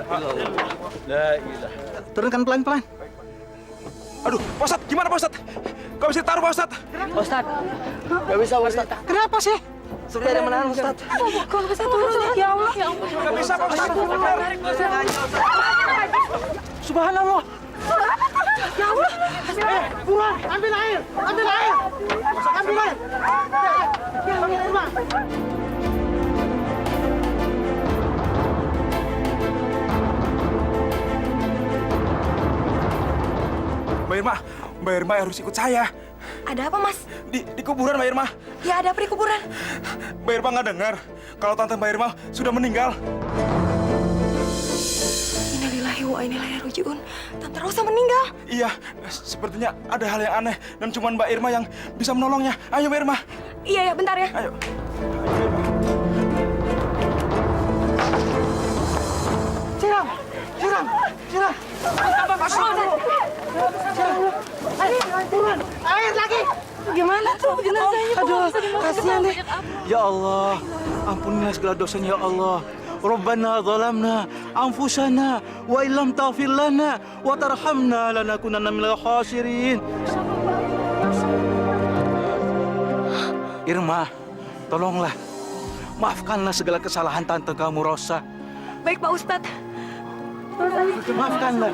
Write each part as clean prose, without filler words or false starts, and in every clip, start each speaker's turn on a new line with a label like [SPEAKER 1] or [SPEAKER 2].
[SPEAKER 1] illallah. La ilaha. Turunkan pelan-pelan.
[SPEAKER 2] Aduh, Pak Ustadz, gimana Pak Ustadz? Gak bisa ditaruh Pak Ustadz.
[SPEAKER 1] Ustadz, nggak bisa Ustadz. Kenapa sih? Sudah ada menahan Ustadz.
[SPEAKER 3] Kok bisa turun? Ya Allah. Ya Allah.
[SPEAKER 2] Gak bisa Pak Ustadz.
[SPEAKER 1] Subhanallah.
[SPEAKER 3] Ya Allah.
[SPEAKER 1] Buruan, ambil air. Ambil air. Ambil air. Buruan.
[SPEAKER 2] Mbak Irma harus ikut saya.
[SPEAKER 3] Ada apa, Mas?
[SPEAKER 2] Di kuburan Mbak Irma.
[SPEAKER 3] Ya ada apa di kuburan?
[SPEAKER 2] Mbak Irma nggak dengar kalau tante Mbak Irma sudah meninggal.
[SPEAKER 3] Innalillahi wa inna ilaihi raji'un. Tante Rosa meninggal.
[SPEAKER 2] Iya, sepertinya ada hal yang aneh dan cuma Mbak Irma yang bisa menolongnya. Ayo Mbak Irma.
[SPEAKER 3] Iya ya, bentar ya.
[SPEAKER 2] Ayo.
[SPEAKER 1] Siram. Buruan, air lagi.
[SPEAKER 3] Gimana tuh jenazahnya?
[SPEAKER 1] Aduh, kasihan deh. Ya Allah, ampunilah segala dosanya ya Allah. Rabbana zalamna anfusana wa illam taghfir lana wa tarhamna lanakunanna minal khasirin. Irma, tolonglah. Maafkanlah segala kesalahan tante kamu Rosa.
[SPEAKER 3] Baik, Pak Ustadz.
[SPEAKER 1] Maafkanlah.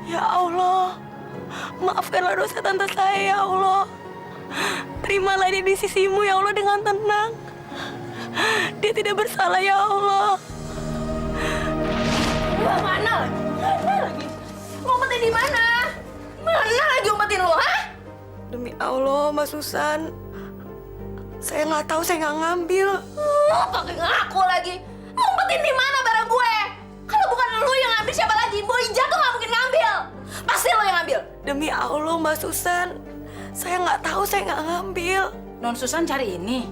[SPEAKER 3] Ya Allah. Maafkanlah dosa tante saya, ya Allah. Terimalah dia di sisimu, ya Allah, dengan tenang. Dia tidak bersalah, ya Allah.
[SPEAKER 4] Mana lagi? Ngumpetin di mana? Mana lagi ngumpetin lo, ha?
[SPEAKER 3] Demi Allah, Mbak Susan. Saya nggak tahu, saya nggak ngambil.
[SPEAKER 4] Pakai ngaku lagi. Ngumpetin di mana barang gue? Kalau bukan lu yang ngambil, siapa lagi? Boy jatuh nggak mungkin ngambil. Pasti lo yang ngambil.
[SPEAKER 3] Demi Allah, Mbak Susan. Saya nggak tahu, saya nggak ngambil.
[SPEAKER 5] Non Susan cari ini.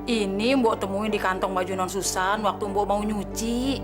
[SPEAKER 5] Ini Mbok temuin di kantong baju Non Susan waktu Mbok mau nyuci.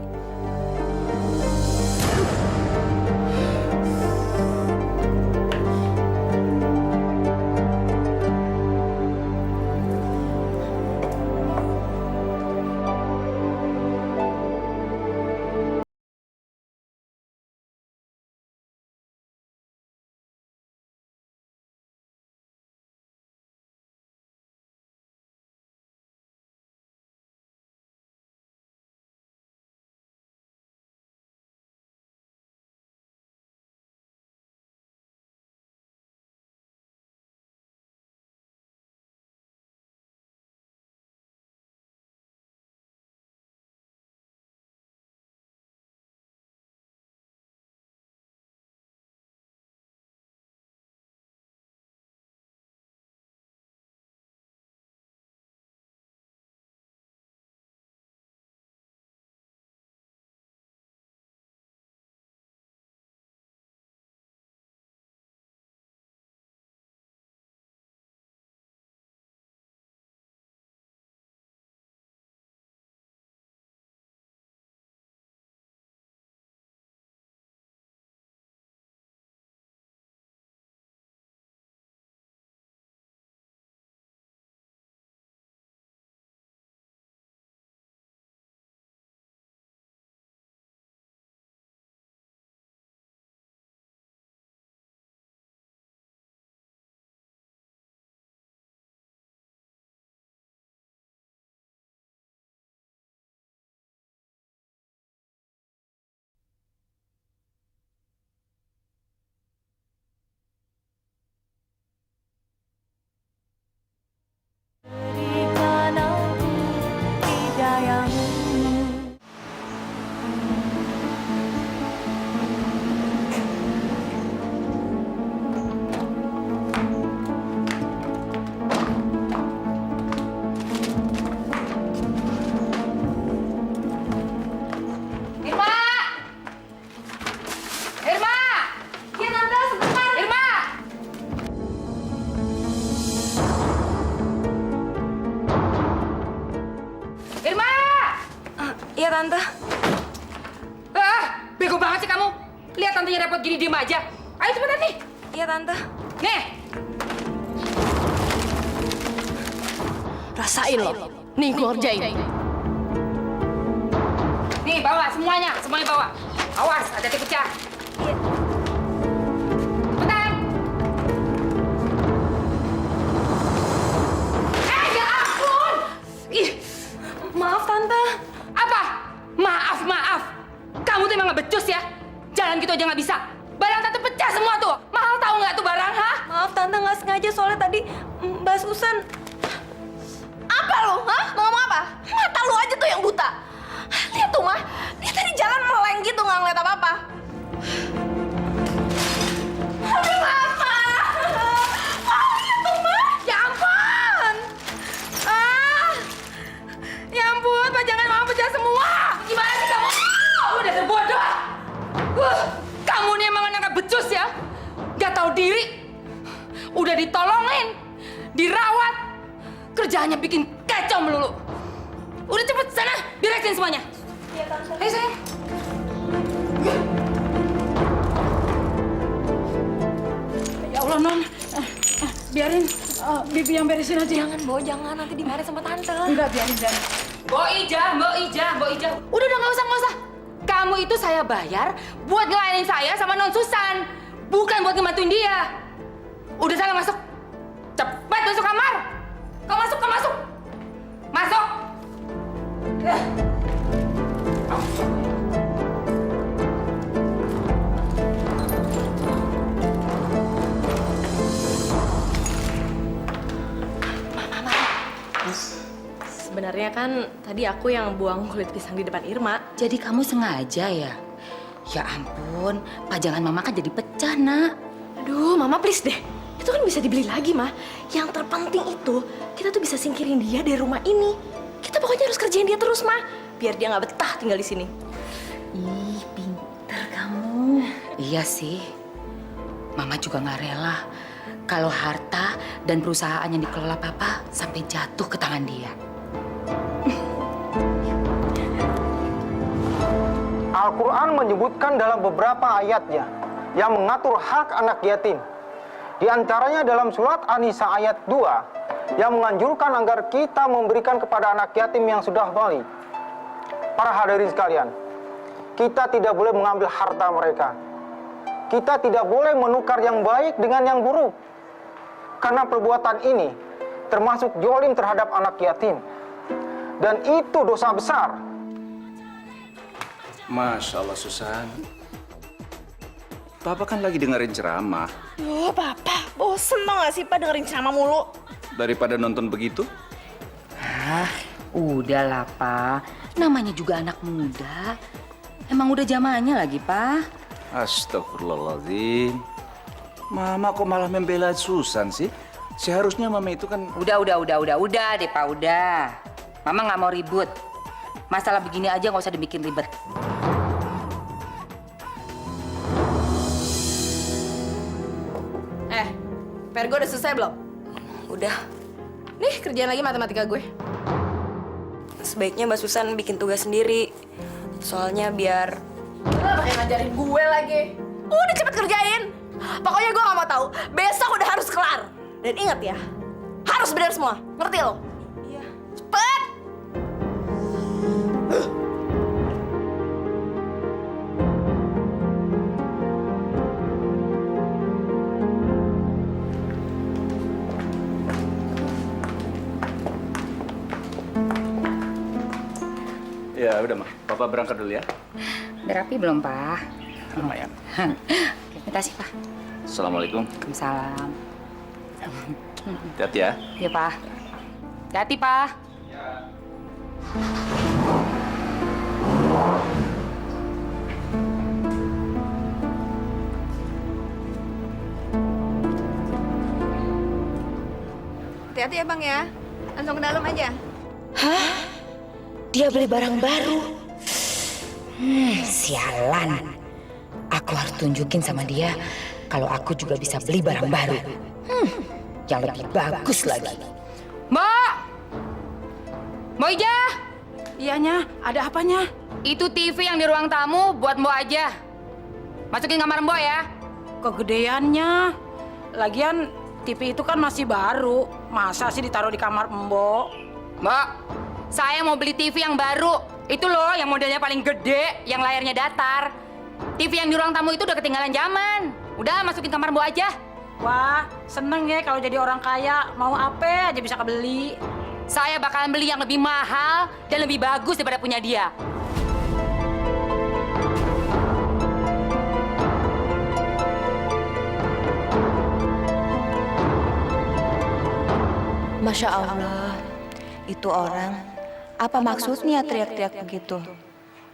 [SPEAKER 3] Iya, Tante.
[SPEAKER 5] Bego banget sih kamu. Lihat tantenya repot gini, diem aja. Ayo cepetan nih.
[SPEAKER 3] Iya, Tante.
[SPEAKER 5] Nih.
[SPEAKER 3] Rasain lo. Nih, gue ngerjain.
[SPEAKER 5] Nih, bawa semuanya bawa. Awas, ada pecah. Cepetan. Ya ampun! Ih,
[SPEAKER 3] Maaf, Tante.
[SPEAKER 5] apa? Maaf. Kamu tuh emang nggak becus ya? Jalan gitu aja nggak bisa. Barang Tante pecah semua tuh. Mahal tahu nggak tuh barang, ha?
[SPEAKER 3] Maaf, Tante nggak sengaja soalnya tadi Mbak Susan.
[SPEAKER 4] Apa lo? Hah? Mau ngomong apa? Mata lu aja tuh yang buta. Lihat tuh, Mah. Dia tadi jalan meleng gitu, nggak ngeliat apa-apa. Aduh, Mama. Lihat tuh, Mah. Ya ampun. Ya ampun, pajangan Mama pecah semua.
[SPEAKER 5] Gimana sih kamu? Udah terbodoh. Kamu nih emang anak nggak becus ya? Gak tahu diri. Udah ditolongin, dirawat, kerjaannya bikin kacau melulu. Udah cepet sana, beresin semuanya.
[SPEAKER 3] Iya, Tante.
[SPEAKER 5] Ayo sayang. Ya Allah, Non. Biarin Bibi yang beresin aja.
[SPEAKER 3] Jangan, Bo, jangan. Nanti dimarahin sama Tante.
[SPEAKER 5] Enggak, biarin. Mbok Ija. Udah nggak usah. Kamu itu saya bayar buat ngelayanin saya sama Non Susan, bukan buat ngebantuin dia. Udah sana masuk. Cepat masuk kamar. Kau masuk. Masuk.
[SPEAKER 3] Sebenarnya kan tadi aku yang buang kulit pisang di depan Irma.
[SPEAKER 5] Jadi kamu sengaja ya? Ya ampun, pajangan Mama kan jadi pecah, Nak.
[SPEAKER 3] Aduh, Mama please deh. Itu kan bisa dibeli lagi, Mah. Yang terpenting itu, kita tuh bisa singkirin dia dari rumah ini. Kita pokoknya harus kerjain dia terus, Mah. Biar dia nggak betah tinggal di sini.
[SPEAKER 5] Ih, pintar kamu. Iya sih. Mama juga nggak rela kalau harta dan perusahaan yang dikelola Papa sampai jatuh ke tangan dia.
[SPEAKER 6] Al-Quran menyebutkan dalam beberapa ayatnya yang mengatur hak anak yatim. Di antaranya dalam surat An-Nisa ayat 2 yang menganjurkan agar kita memberikan kepada anak yatim yang sudah balik. Para hadirin sekalian, kita tidak boleh mengambil harta mereka. Kita tidak boleh menukar yang baik dengan yang buruk. Karena perbuatan ini termasuk zolim terhadap anak yatim. Dan itu dosa besar.
[SPEAKER 2] Masya Allah, Susan. Papa kan lagi dengerin ceramah.
[SPEAKER 4] Duh, Papa. Bosen tau gak sih, Pak, dengerin ceramah mulu?
[SPEAKER 2] Daripada nonton begitu,
[SPEAKER 5] Udahlah, Pa. Namanya juga anak muda. Emang udah zamannya lagi, Pa.
[SPEAKER 2] astagfirullahaladzim. Mama kok malah membela Susan sih? Seharusnya Mama itu kan...
[SPEAKER 5] Udah deh, Pa, udah. Mama nggak mau ribut. Masalah begini aja nggak usah dibikin ribet.
[SPEAKER 4] PR gue udah selesai belum?
[SPEAKER 3] Udah.
[SPEAKER 4] Nih, kerjaan lagi matematika gue.
[SPEAKER 3] Sebaiknya Mbak Susan bikin tugas sendiri. Soalnya biar...
[SPEAKER 4] Lah, pakai ngajarin gue lagi. Udah cepet kerjain. Pokoknya gue gak mau tahu. Besok udah harus kelar. Dan ingat ya, harus benar semua. Ngerti lo?
[SPEAKER 3] Iya.
[SPEAKER 4] Cepet!
[SPEAKER 2] Ya udah, Ma. Papa berangkat dulu ya.
[SPEAKER 5] Udah rapi belum, Pa?
[SPEAKER 2] Lumayan.
[SPEAKER 5] Terima kasih, Pa.
[SPEAKER 2] Assalamualaikum.
[SPEAKER 5] Waalaikumsalam.
[SPEAKER 2] Hati-hati ya.
[SPEAKER 5] Iya, Pa. Hati-hati, Pa.
[SPEAKER 4] Hati-hati ya, Bang ya. Langsung ke dalam aja.
[SPEAKER 5] Dia beli barang baru. Sialan. Aku harus tunjukin sama dia kalau aku juga bisa beli barang baru. Yang lebih bagus lagi. Mbak! Mbak Ija!
[SPEAKER 7] Iyanya, ada apanya?
[SPEAKER 5] Itu TV yang di ruang tamu buat Mbak aja. Masukin kamar Mbak ya.
[SPEAKER 7] Kegedeannya. Lagian TV itu kan masih baru. Masa sih ditaruh di kamar Mbok?
[SPEAKER 5] Mbak, saya mau beli TV yang baru. Itu loh yang modelnya paling gede, yang layarnya datar. TV yang di ruang tamu itu udah ketinggalan zaman. Udah masukin kamar Mbok aja.
[SPEAKER 7] Wah, seneng ya kalau jadi orang kaya. Mau apa aja bisa kebeli.
[SPEAKER 5] Saya bakalan beli yang lebih mahal dan lebih bagus daripada punya dia.
[SPEAKER 3] Masya Allah, itu orang. Apa maksudnya teriak-teriak begitu?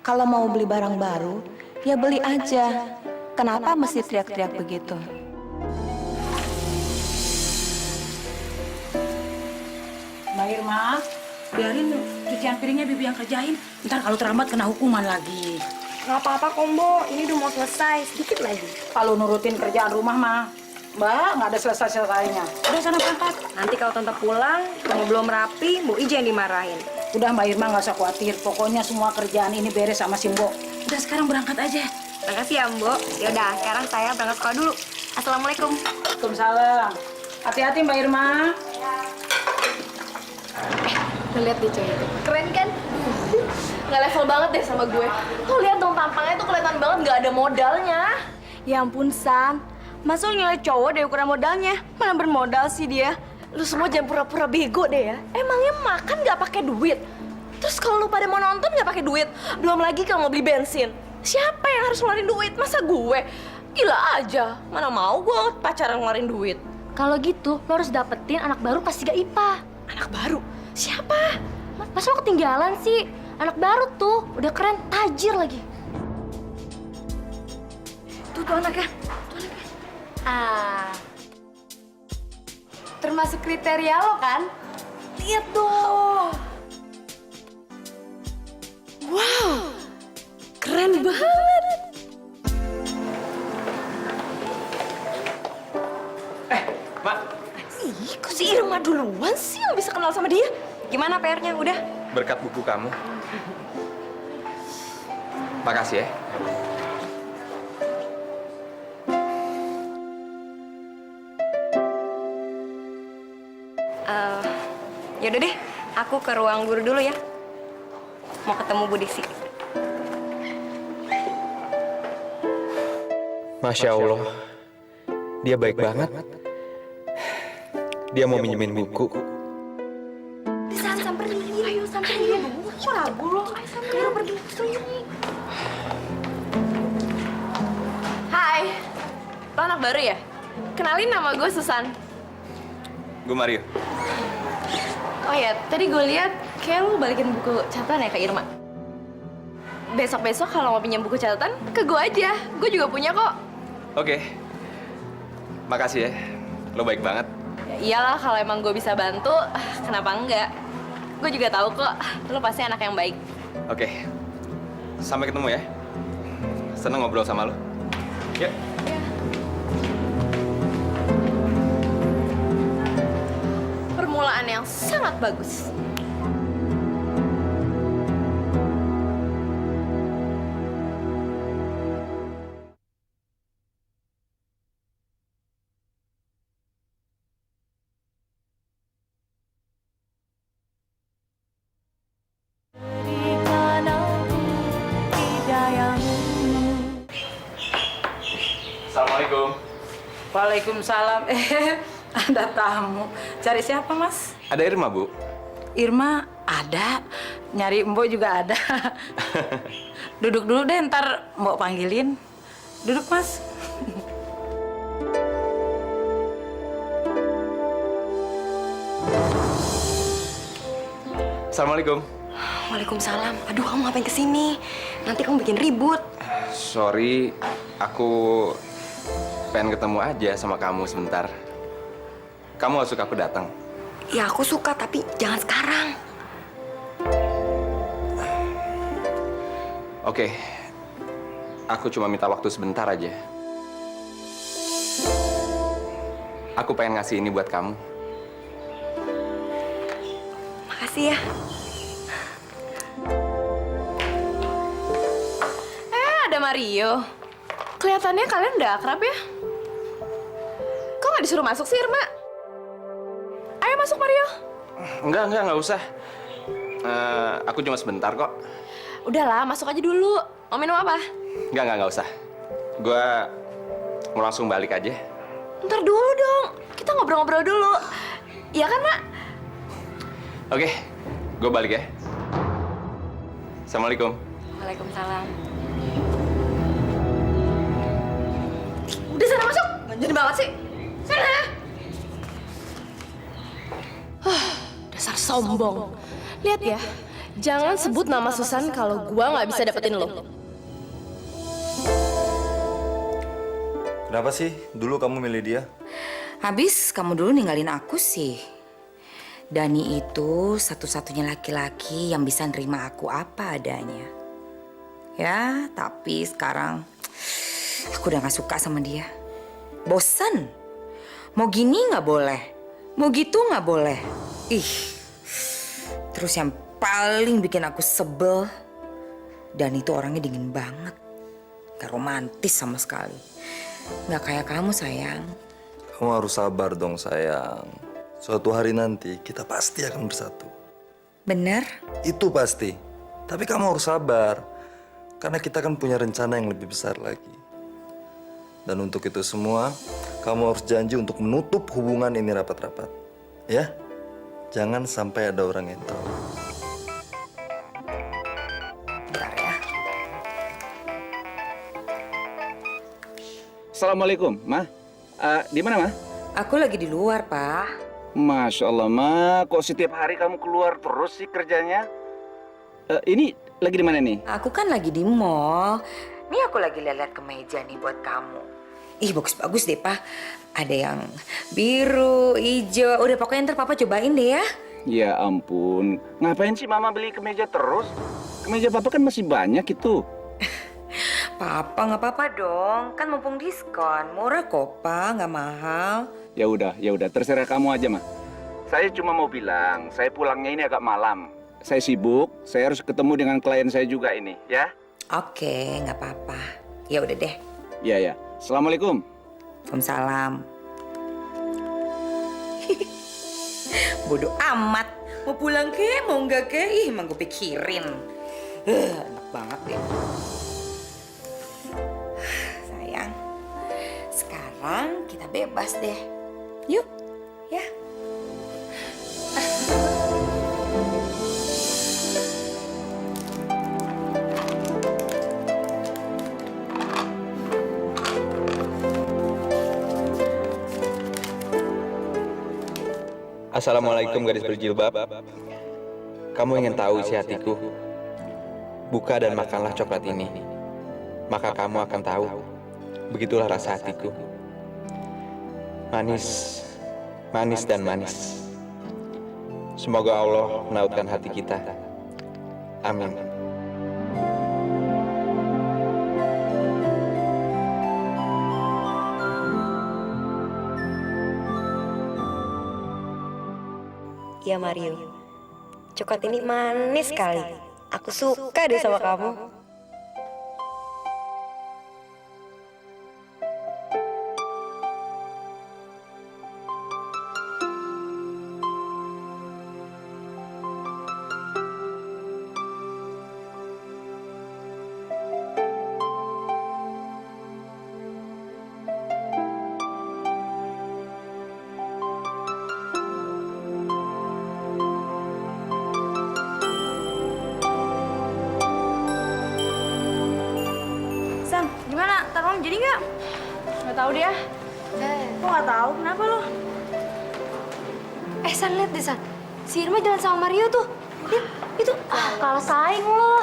[SPEAKER 3] Kalau mau beli barang baru, ya beli aja. Kenapa mesti teriak-teriak begitu?
[SPEAKER 7] Mbak Irma, biarin cucian piringnya Bibi yang kerjain. Ntar kalau terlambat kena hukuman lagi.
[SPEAKER 4] Nggak apa-apa kok, Mbok. Ini udah mau selesai. Sedikit lagi.
[SPEAKER 7] Kalau nurutin kerjaan rumah mah, Mbak, nggak ada selesai-selesainya. Udah sana berangkat.
[SPEAKER 4] Nanti kalau Tante pulang, kamu belum rapi, Mbok Ija yang dimarahin.
[SPEAKER 7] Udah Mbak Irma nggak usah khawatir. Pokoknya semua kerjaan ini beres sama si Mbok. Udah sekarang berangkat aja.
[SPEAKER 4] Makasih ya, Mbok. Yaudah, sekarang saya berangkat sekolah dulu. Assalamualaikum.
[SPEAKER 7] Waalaikumsalam. Hati-hati Mbak Irma.
[SPEAKER 4] Lo lihat deh cewek itu. Keren kan? Nggak level banget deh sama gue. Lo lihat dong tampangnya tuh kelihatan banget nggak ada modalnya. Ya ampun, San. Masa lo nilai cowok dari ukuran modalnya? Mana bermodal sih dia? Lu semua jangan pura-pura bego deh ya. Emangnya makan nggak pakai duit? Terus kalau lu pada mau nonton nggak pakai duit? Belum lagi kalau mau beli bensin. Siapa yang harus ngeluarin duit? Masa gue? Gila aja. Mana mau gue pacaran ngeluarin duit?
[SPEAKER 8] Kalau gitu, lo harus dapetin anak baru pas 3 IPA.
[SPEAKER 4] Anak baru? Siapa?
[SPEAKER 8] Masa lo ketinggalan sih? Anak baru tuh, udah keren, tajir lagi.
[SPEAKER 4] Tuh anaknya.
[SPEAKER 8] Ah, termasuk kriteria lo kan?
[SPEAKER 4] Lihat dong. Wow, keren banget.
[SPEAKER 9] Mak,
[SPEAKER 4] Ih, kok si Irma duluan sih yang bisa kenal sama dia? Gimana PR-nya? Udah?
[SPEAKER 9] berkat buku kamu. Makasih ya.
[SPEAKER 4] Yaudah deh, aku ke ruang guru dulu ya. Mau ketemu Bu Desi.
[SPEAKER 9] Masya Allah, dia baik banget. Dia mau minjemin buku.
[SPEAKER 8] samperin dia. Ayo samperin dia. Kok ragu lo? Ayo pergi ke sini.
[SPEAKER 4] Hai, lo anak baru ya? Kenalin, nama gue Susan.
[SPEAKER 9] Gue Mario.
[SPEAKER 4] Oh ya, tadi gue lihat kayak lu balikin buku catatan ya ke Irma. Besok-besok kalau mau pinjam buku catatan, ke gue aja. Gue juga punya kok.
[SPEAKER 9] Oke. Makasih ya. Lo baik banget.
[SPEAKER 4] Ya iyalah, kalau emang gue bisa bantu, kenapa enggak? Gue juga tahu kok, lo pasti anak yang baik.
[SPEAKER 9] Oke. Sampai ketemu ya. Seneng ngobrol sama lo. Yuk.
[SPEAKER 4] Permulaan yang sangat bagus.
[SPEAKER 9] Assalamualaikum.
[SPEAKER 7] Waalaikumsalam. Ada tamu. Cari siapa, Mas?
[SPEAKER 9] Ada Irma, Bu.
[SPEAKER 7] Irma ada. Nyari Mbok juga ada. Duduk dulu deh, ntar Mbok panggilin. Duduk, Mas.
[SPEAKER 9] Assalamualaikum.
[SPEAKER 4] Waalaikumsalam. Aduh, kamu ngapain kesini? Nanti kamu bikin ribut.
[SPEAKER 9] Sorry, aku pengen ketemu aja sama kamu sebentar. Kamu gak suka aku datang?
[SPEAKER 4] Ya aku suka, tapi jangan sekarang.
[SPEAKER 9] Oke, aku cuma minta waktu sebentar aja. Aku pengen ngasih ini buat kamu.
[SPEAKER 4] Makasih ya. Ada Mario. Kelihatannya kalian udah akrab ya? Kok nggak disuruh masuk sih, Irma? masuk, Mario.
[SPEAKER 9] Enggak usah. Aku cuma sebentar kok.
[SPEAKER 4] Udahlah, masuk aja dulu. Mau minum apa?
[SPEAKER 9] Enggak usah. Gua mau langsung balik aja.
[SPEAKER 4] Ntar dulu dong. Kita ngobrol-ngobrol dulu. Iya kan, Mak?
[SPEAKER 9] Oke, gue balik ya. Assalamualaikum.
[SPEAKER 5] Waalaikumsalam.
[SPEAKER 4] Udah sana masuk. Manjur banget sih. Sana. Dasar sombong. Lihat ya. Jangan sebut nama Susan kalau gua nggak bisa dapetin lo.
[SPEAKER 10] Kenapa sih dulu kamu milih dia?
[SPEAKER 5] Habis kamu dulu ninggalin aku sih. Dani itu satu-satunya laki-laki yang bisa nerima aku apa adanya. Ya, tapi sekarang aku udah gak suka sama dia. Bosen. Mau gini gak boleh. Mau gitu gak boleh. Ih. Terus yang paling bikin aku sebel, Dani itu orangnya dingin banget. Gak romantis sama sekali. Gak kayak kamu, sayang.
[SPEAKER 10] Kamu harus sabar dong sayang. Suatu hari nanti kita pasti akan bersatu.
[SPEAKER 5] Bener?
[SPEAKER 10] Itu pasti. Tapi kamu harus sabar. Karena kita kan punya rencana yang lebih besar lagi. Dan untuk itu semua, kamu harus janji untuk menutup hubungan ini rapat-rapat. Ya? Jangan sampai ada orang yang tahu.
[SPEAKER 5] Bentar ya.
[SPEAKER 2] Assalamualaikum, Ma. Di mana, Ma?
[SPEAKER 5] Aku lagi di luar, Pak.
[SPEAKER 2] Masya Allah, Ma. Kok setiap hari kamu keluar terus sih kerjanya? Ini lagi di mana nih?
[SPEAKER 5] Aku kan lagi di mall. Nih aku lagi lihat kemeja nih buat kamu. Ih, bagus-bagus deh, Pak. Ada yang biru, hijau. Udah pokoknya ntar Papa cobain deh ya.
[SPEAKER 2] Ya ampun. Ngapain sih Mama beli kemeja terus? Kemeja Papa kan masih banyak itu.
[SPEAKER 5] Papa nggak apa-apa dong. Kan mumpung diskon. Murah kok, Pak. Nggak mahal.
[SPEAKER 2] Ya udah, terserah kamu aja, Ma. Saya cuma mau bilang, saya pulangnya ini agak malam. Saya sibuk, saya harus ketemu dengan klien saya juga ini, ya?
[SPEAKER 5] Oke, nggak apa-apa. Ya udah deh.
[SPEAKER 2] Ya. Assalamualaikum.
[SPEAKER 5] Waalaikumsalam. Bodoh amat. Mau pulang ke, mau nggak ke? Ih, emang gue pikirin. Enak banget deh. Sayang, sekarang kita bebas deh. Yuk, ya.
[SPEAKER 9] Assalamualaikum gadis berjilbab. Kamu ingin tahu isi hatiku? Buka dan makanlah coklat ini. Maka kamu akan tahu. Begitulah rasa hatiku. Manis, manis dan manis. Semoga Allah menautkan hati kita. Amin.
[SPEAKER 3] Ya Mario, coklat ini manis sekali. Aku suka deh sama kamu.
[SPEAKER 4] Sam, gimana? Taruhan jadi nggak? Nggak tahu dia. Kok nggak tahu? Kenapa lo?
[SPEAKER 8] San, lihat deh, San. Si Irma jalan sama Mario tuh. Lihat, itu kalah saing loh.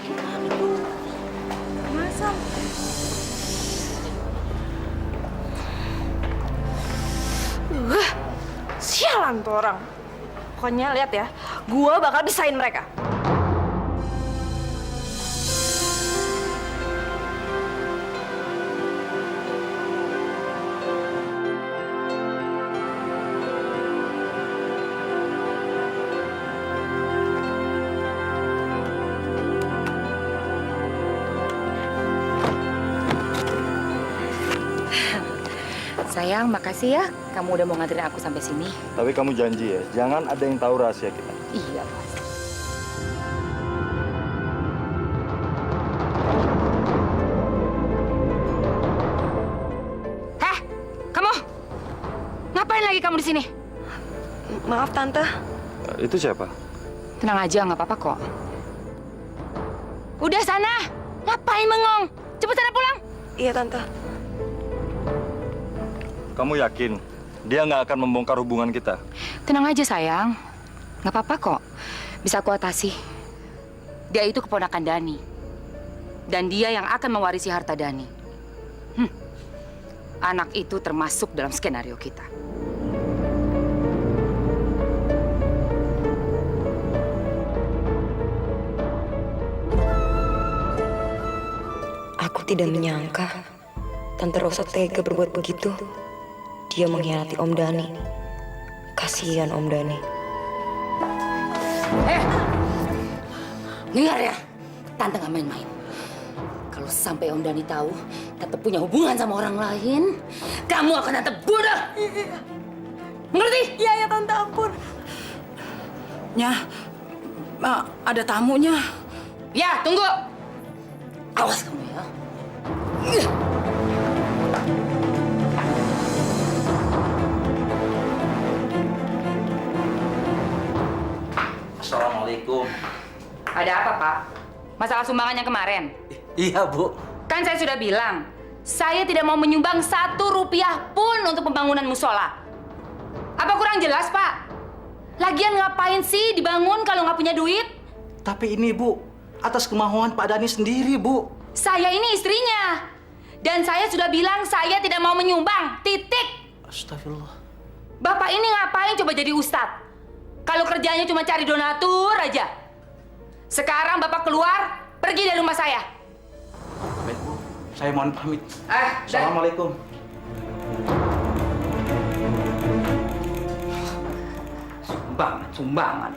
[SPEAKER 4] Gimana tuh? Gimana, Sam? Sialan tuh orang. Pokoknya lihat ya, gua bakal bisain mereka.
[SPEAKER 5] Sayang, makasih ya. Kamu udah mau nganterin aku sampai sini.
[SPEAKER 10] Tapi kamu janji ya, jangan ada yang tahu rahasia kita.
[SPEAKER 5] Iya, Mas. Heh, kamu ngapain lagi kamu di sini?
[SPEAKER 3] Maaf Tante.
[SPEAKER 10] Itu siapa?
[SPEAKER 5] Tenang aja, nggak apa-apa kok. Udah sana, ngapain bengong? Cepet sana pulang.
[SPEAKER 3] Iya Tante.
[SPEAKER 10] Kamu yakin dia nggak akan membongkar hubungan kita?
[SPEAKER 5] Tenang aja sayang, nggak apa-apa kok. Bisa aku atasi. Dia itu keponakan Dani. Dan dia yang akan mewarisi harta Dani. Anak itu termasuk dalam skenario kita.
[SPEAKER 3] Aku tidak menyangka Tante Rosa tega berbuat begitu. Dia mengkhianati Om Dani. Kasihan Om Dani.
[SPEAKER 5] Dengar ya, Tante nggak main-main. Kalau sampai Om Dani tahu Tante punya hubungan sama orang lain, kamu akan Tante bunuh. Mengerti?
[SPEAKER 3] Iya ya Tante, ampun.
[SPEAKER 7] Nyah, ada tamunya.
[SPEAKER 5] Ya, tunggu. Awas kamu ya.
[SPEAKER 1] Assalamualaikum.
[SPEAKER 5] Ada apa, Pak? Masalah sumbangan yang kemarin?
[SPEAKER 1] Iya, Bu.
[SPEAKER 5] Kan saya sudah bilang, saya tidak mau menyumbang 1 rupiah pun untuk pembangunan musola. Apa kurang jelas, Pak? Lagian ngapain sih dibangun kalau nggak punya duit?
[SPEAKER 1] Tapi ini, Bu, atas kemauan Pak Dani sendiri, Bu.
[SPEAKER 5] Saya ini istrinya. Dan saya sudah bilang saya tidak mau menyumbang. Titik.
[SPEAKER 1] Astagfirullah.
[SPEAKER 5] Bapak ini ngapain coba jadi ustadz? Kalau kerjanya cuma cari donatur aja. Sekarang Bapak keluar, pergi dari rumah saya.
[SPEAKER 1] Baik, Bu. Saya mohon pamit.
[SPEAKER 5] Dan
[SPEAKER 1] Assalamualaikum.
[SPEAKER 5] sumbangan.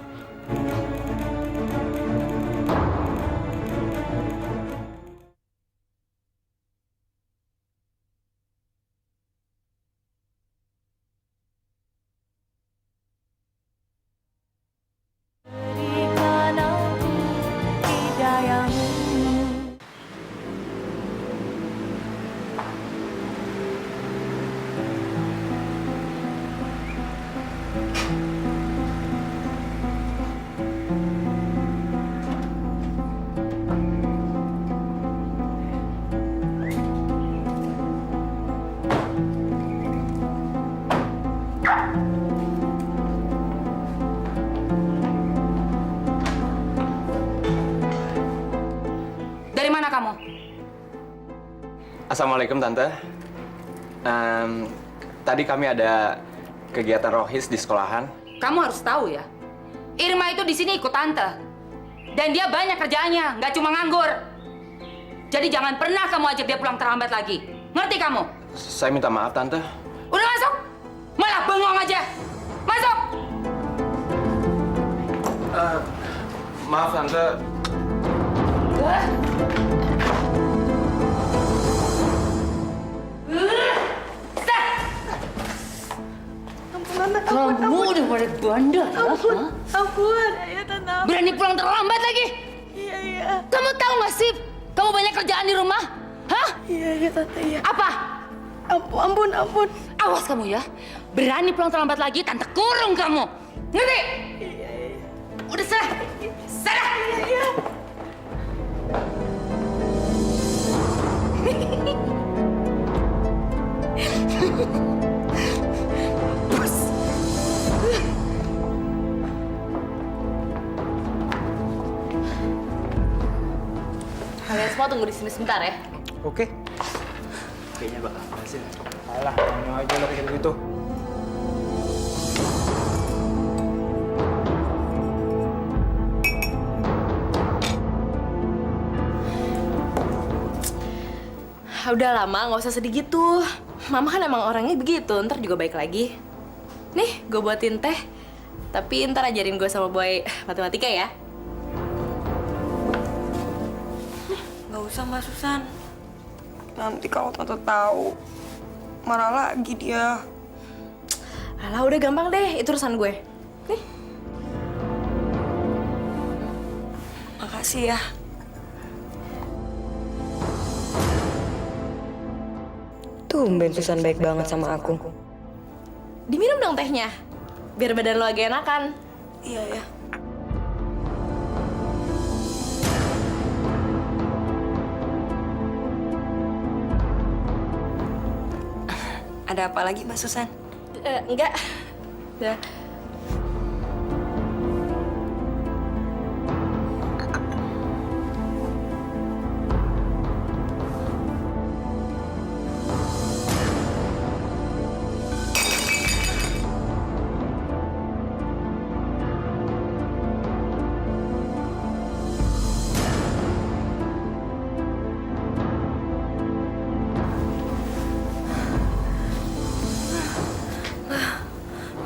[SPEAKER 5] Dari mana kamu?
[SPEAKER 9] Assalamualaikum Tante. Tadi kami ada kegiatan rohis di sekolahan.
[SPEAKER 5] Kamu harus tahu ya, Irma itu di sini ikut Tante. Dan dia banyak kerjaannya, nggak cuma nganggur. Jadi jangan pernah kamu ajak dia pulang terlambat lagi. Ngerti kamu?
[SPEAKER 9] Saya minta maaf Tante.
[SPEAKER 5] Udah masuk? Malah bengong aja. Masuk!
[SPEAKER 9] Maaf Tante. Kamu udah pada bandel ya?
[SPEAKER 3] Ampun, ayo Tante.
[SPEAKER 5] Berani pulang terlambat lagi?
[SPEAKER 3] Iya.
[SPEAKER 5] Kamu tahu nggak sih? Kamu banyak kerjaan di rumah? Hah?
[SPEAKER 3] Iya Tante, iya.
[SPEAKER 5] Apa?
[SPEAKER 3] Ampun.
[SPEAKER 5] Awas kamu ya. Berani pulang terlambat lagi, Tante kurung kamu. Ngerti?
[SPEAKER 3] Iya.
[SPEAKER 5] Udah sana. Sana.
[SPEAKER 3] Iya.
[SPEAKER 5] Bos.
[SPEAKER 4] Kalian semua tunggu di sini sebentar ya.
[SPEAKER 6] Oke.
[SPEAKER 1] Kayaknya bakal berhasil.
[SPEAKER 6] Alah, kamu aja lo kayak gitu.
[SPEAKER 4] Udah lama, nggak usah sedih gitu. Mama kan emang orangnya begitu, ntar juga baik lagi. Nih, gue buatin teh. Tapi ntar ajarin gue sama Boy matematika ya.
[SPEAKER 3] Gak usah Mbak Susan. Nanti kalau Tante tahu, marah lagi dia.
[SPEAKER 4] Alah, udah gampang deh, itu urusan gue. Nih.
[SPEAKER 3] Makasih ya.
[SPEAKER 4] Tumben Susan baik banget sama aku. Diminum dong tehnya, biar badan lo agak enakan.
[SPEAKER 3] Iya ya. Ada apa lagi, Mbak Susan?
[SPEAKER 4] Enggak. Udah.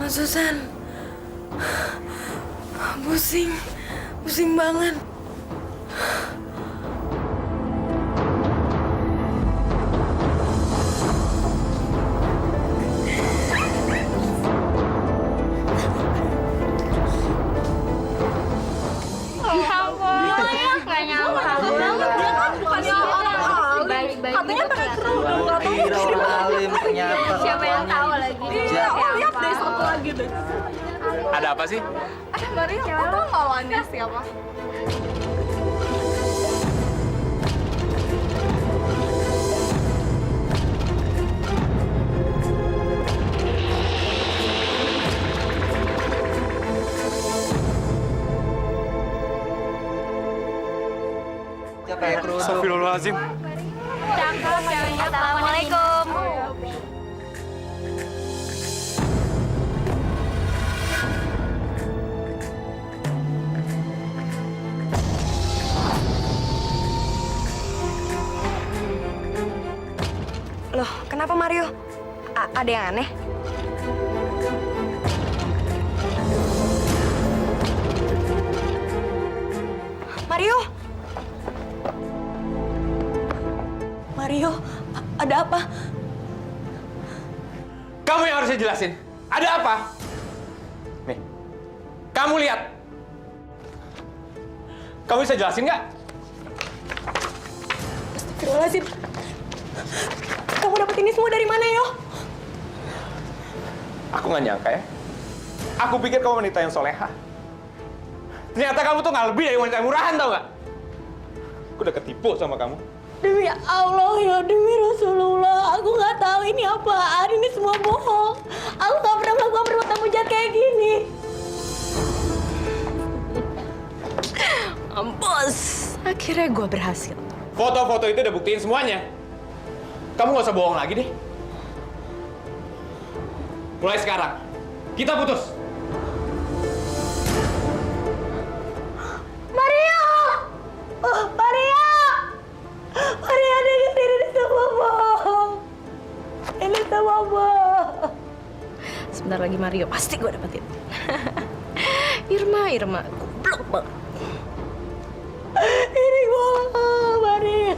[SPEAKER 3] Mbak Susan. Pusing. Pusing banget.
[SPEAKER 8] Katanya pakai kerudung,
[SPEAKER 1] Alim ternyata.
[SPEAKER 8] siapa yang tahu lagi?
[SPEAKER 3] Lihat deh satu lagi deh.
[SPEAKER 11] Ada apa sih?
[SPEAKER 8] Mario, kamu tahu nggak lawannya siapa?
[SPEAKER 11] Astagfirullahaladzim.
[SPEAKER 8] Assalamualaikum.
[SPEAKER 4] Loh, kenapa Mario? Ada yang aneh? Mario?
[SPEAKER 3] Mario, ada apa?
[SPEAKER 11] Kamu yang harusnya jelasin. Ada apa? Nih, kamu lihat. Kamu bisa jelasin nggak?
[SPEAKER 3] Astagfirullahaladzim. Kamu dapat ini semua dari mana, Yo?
[SPEAKER 11] Aku nggak nyangka ya. Aku pikir kamu wanita yang soleha. Ternyata kamu tuh nggak lebih dari wanita yang murahan, tau nggak? Aku udah ketipu sama kamu.
[SPEAKER 3] Demi Allah, ya demi Rasulullah, aku nggak tahu ini apaan. Ini semua bohong. Aku nggak pernah melakukan perbuatan jahat kayak gini.
[SPEAKER 4] Mampus. Akhirnya gue berhasil.
[SPEAKER 11] Foto-foto itu udah buktiin semuanya. Kamu nggak usah bohong lagi deh. Mulai sekarang, kita putus.
[SPEAKER 3] Mario! Mario! Mario, dengerin ini semua bohong. Ini semua bohong.
[SPEAKER 4] Sebentar lagi Mario, pasti gue dapetin. Irma, goblok banget.
[SPEAKER 3] Ini bohong, Mario.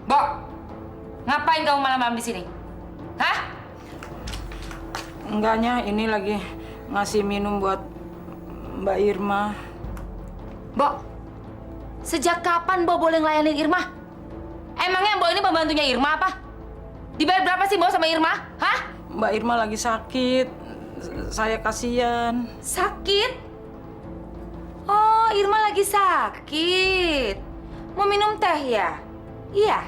[SPEAKER 5] Mbok, ngapain kamu malam-malam di sini? Hah?
[SPEAKER 7] Enggaknya, ini lagi ngasih minum buat Mbak Irma.
[SPEAKER 5] Mbok, sejak kapan Mbok boleh ngelayanin Irma? Emangnya Mbok ini pembantunya Irma apa? Dibayar berapa sih Mbok sama Irma? Hah?
[SPEAKER 7] Mbak Irma lagi sakit. Saya kasihan.
[SPEAKER 5] Sakit? Oh, Irma lagi sakit. Mau minum teh ya? Iya.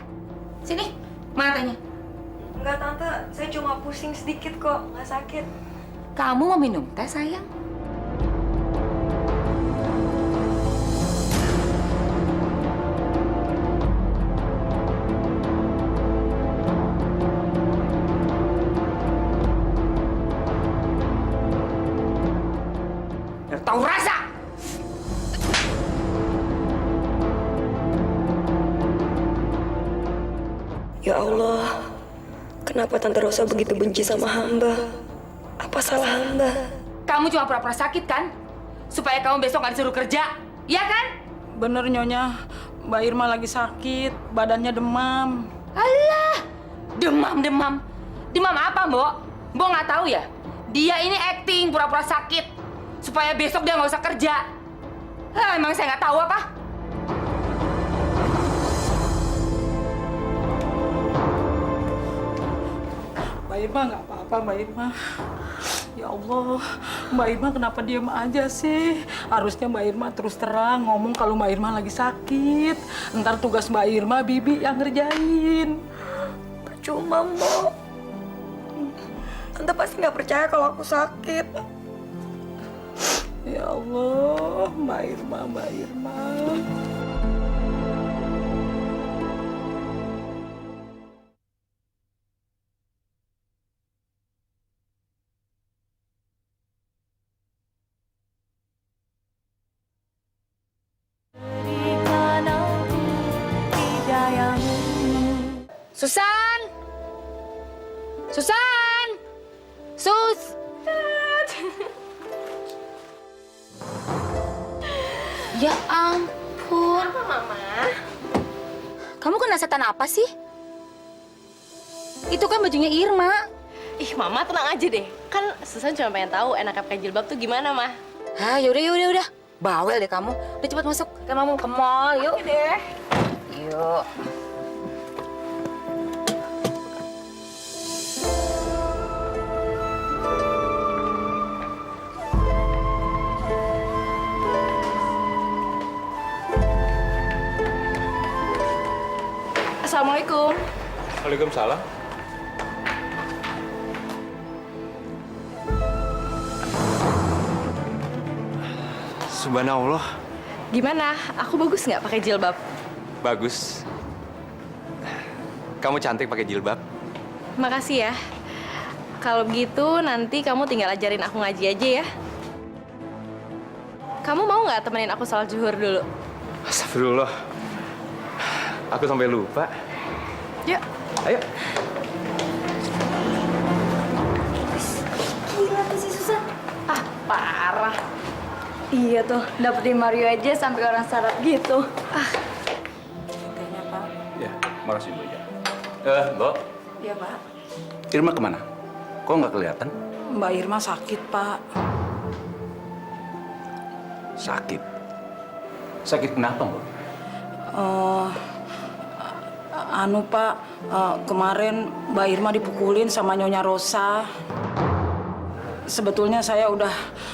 [SPEAKER 5] Sini, mana tehnya?
[SPEAKER 3] Enggak, Tante. Saya cuma pusing sedikit kok. Nggak sakit.
[SPEAKER 5] Kamu mau minum teh, sayang? Biar tahu rasa!
[SPEAKER 3] Ya Allah, kenapa Tante Rosa begitu benci sama hamba? Apa salah hamba?
[SPEAKER 5] Kamu cuma pura-pura sakit kan? Supaya kamu besok nggak disuruh kerja, iya kan?
[SPEAKER 7] Bener Nyonya, Mbak Irma lagi sakit, badannya demam.
[SPEAKER 5] Alah, demam. Demam apa, Mbok? Mbok nggak tahu ya? Dia ini acting pura-pura sakit supaya besok dia nggak usah kerja. Emang saya nggak tahu apa?
[SPEAKER 7] Mbak Irma nggak apa-apa, Mbak Irma. Ya Allah, Mbak Irma kenapa diem aja sih? Harusnya Mbak Irma terus terang ngomong kalau Mbak Irma lagi sakit. Ntar tugas Mbak Irma, Bibi yang ngerjain.
[SPEAKER 3] Percuma, Mbok. Tante pasti nggak percaya kalau aku sakit.
[SPEAKER 7] Ya Allah, Mbak Irma.
[SPEAKER 5] Susan! Sus! Ya ampun.
[SPEAKER 4] Apa, Mama?
[SPEAKER 5] Kamu kena setan apa sih? Itu kan bajunya Irma.
[SPEAKER 4] Ih, Mama tenang aja deh. Kan Susan cuma pengen tahu enaknya pakai jilbab tuh gimana, Mah.
[SPEAKER 5] Ah, yaudah. Bawel deh kamu. Udah cepat masuk. Kan Mama mau ke mall, yuk.
[SPEAKER 4] Oke deh.
[SPEAKER 5] Yuk.
[SPEAKER 4] Assalamualaikum.
[SPEAKER 11] Waalaikumsalam. Subhanallah.
[SPEAKER 4] Gimana? Aku bagus nggak pakai jilbab?
[SPEAKER 11] Bagus. Kamu cantik pakai jilbab.
[SPEAKER 4] Makasih ya. Kalau begitu nanti kamu tinggal ajarin aku ngaji aja ya. Kamu mau nggak temenin aku sholat zuhur dulu?
[SPEAKER 11] Astagfirullah. Aku sampai lupa.
[SPEAKER 4] Yuk.
[SPEAKER 11] Ayo.
[SPEAKER 8] Gila tuh si Susan.
[SPEAKER 4] Ah, parah.
[SPEAKER 8] Iya tuh, dapetin Mario aja sampai orang sarap gitu.
[SPEAKER 7] Tehnya, Pak.
[SPEAKER 2] Ya, makasih Bu. Mbak,
[SPEAKER 7] Iya, Pak.
[SPEAKER 2] Irma kemana? Kok nggak kelihatan?
[SPEAKER 7] Mbak Irma sakit, Pak.
[SPEAKER 2] Sakit. Sakit kenapa, Mbak?
[SPEAKER 7] Pak, kemarin Mbak Irma dipukulin sama Nyonya Rosa. Sebetulnya saya udah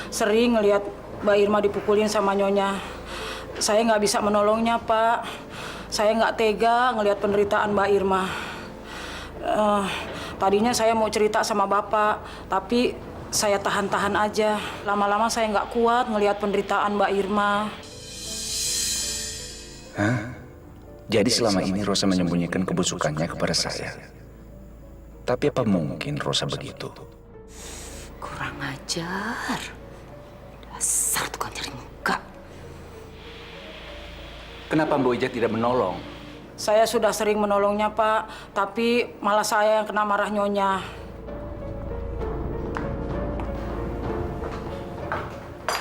[SPEAKER 7] sering ngelihat Mbak Irma dipukulin sama Nyonya. Saya nggak bisa menolongnya, Pak. Saya nggak tega ngelihat penderitaan Mbak Irma. Tadinya saya mau cerita sama Bapak, tapi saya tahan-tahan aja. Lama-lama saya nggak kuat ngelihat penderitaan Mbak Irma.
[SPEAKER 2] Hah? Jadi selama ini Rosa menyembunyikan kebusukannya kepada saya. Tapi apa mungkin Rosa begitu?
[SPEAKER 5] Kurang ajar. Dasar tukang cari muka.
[SPEAKER 2] Kenapa Mbak Ija tidak menolong?
[SPEAKER 7] Saya sudah sering menolongnya, Pak, tapi malah saya yang kena marah Nyonya.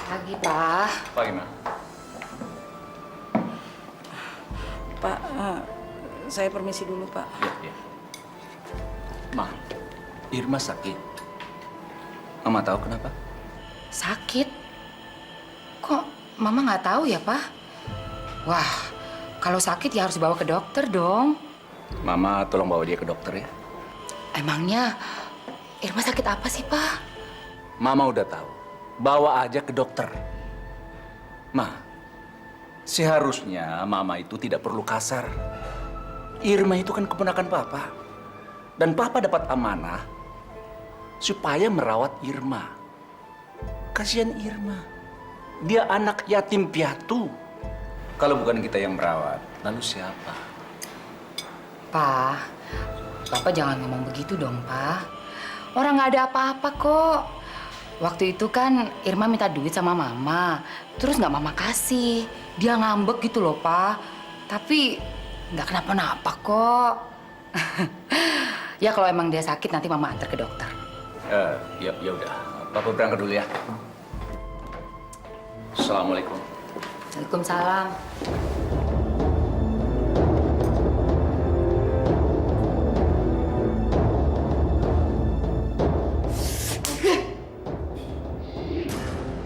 [SPEAKER 5] Pagi, Pak.
[SPEAKER 2] Pagi, Ma.
[SPEAKER 7] Pak, saya permisi dulu, Pak.
[SPEAKER 2] Ya. Ma, Irma sakit. Mama tahu kenapa?
[SPEAKER 5] Sakit? Kok Mama nggak tahu ya, Pak? Wah, kalau sakit ya harus dibawa ke dokter dong.
[SPEAKER 2] Mama tolong bawa dia ke dokter ya.
[SPEAKER 5] Emangnya Irma sakit apa sih, Pak?
[SPEAKER 2] Mama udah tahu. Bawa aja ke dokter. Ma, seharusnya Mama itu tidak perlu kasar. Irma itu kan keponakan Papa. Dan Papa dapat amanah supaya merawat Irma. Kasihan Irma. Dia anak yatim piatu. Kalau bukan kita yang merawat, lalu siapa?
[SPEAKER 5] Pak, Papa jangan ngomong begitu dong, Pak. Orang nggak ada apa-apa kok. Waktu itu kan Irma minta duit sama Mama, terus nggak Mama kasih. Dia ngambek gitu loh, Pak. Tapi nggak kenapa-napa kok. Ya kalau emang dia sakit nanti Mama antar ke dokter.
[SPEAKER 2] Ya udah, Papa berangkat dulu ya. Assalamualaikum.
[SPEAKER 5] Waalaikumsalam.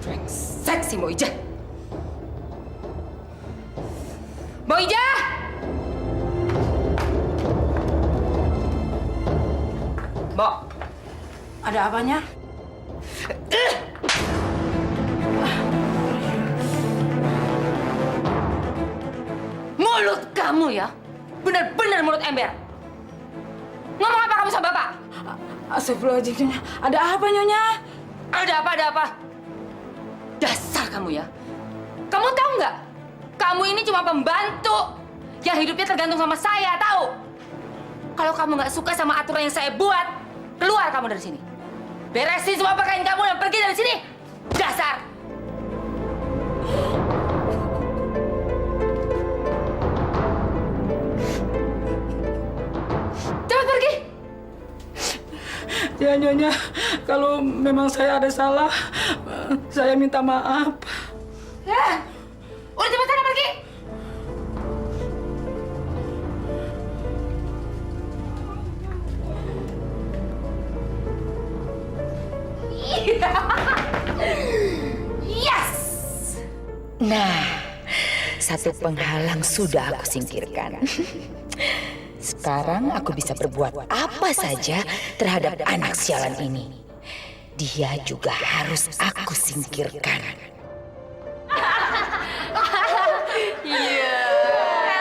[SPEAKER 5] Brengsek si Mbok Ija. Mbok Ija! Mbok,
[SPEAKER 7] Ada apanya?
[SPEAKER 5] mulut kamu ya, benar-benar mulut ember. Ngomong apa kamu sama Bapak?
[SPEAKER 7] Astagfirullahaladzim, Nyonya. Ada apa, Nyonya?
[SPEAKER 5] Ada apa? Dasar kamu ya. Kamu tahu nggak? Kamu ini cuma pembantu yang hidupnya tergantung sama saya, tahu? Kalau kamu nggak suka sama aturan yang saya buat, keluar kamu dari sini. Beresin semua pakaian kamu dan pergi dari sini. Dasar! Cepat pergi!
[SPEAKER 7] Ya, Nyonya. Kalau memang saya ada salah, saya minta maaf.
[SPEAKER 5] Ya, udah cepat sana pergi! Yes!
[SPEAKER 12] Nah, satu penghalang sudah aku singkirkan. Sekarang aku bisa berbuat apa saja terhadap anak sialan ini. Dia juga harus aku singkirkan.
[SPEAKER 4] Iya.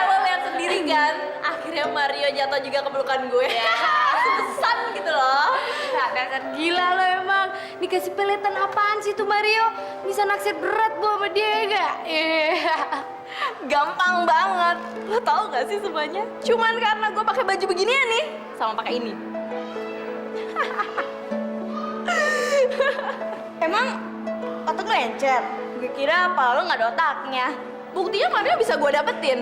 [SPEAKER 4] Lo lihat sendiri kan, akhirnya Mario jatuh juga ke pelukan gue. Pesan gitu loh.
[SPEAKER 8] Dasar gila lo emang. Dikasih peletan apaan sih tuh Mario? Bisa naksir berat gua sama dia gak?
[SPEAKER 4] Gampang banget. Lo tau gak sih semuanya? Cuman karena gue pakai baju beginian nih, sama pakai ini. Emang otak lo encer? Gue kira apa lo nggak ada otaknya. Buktinya Mario bisa gue dapetin.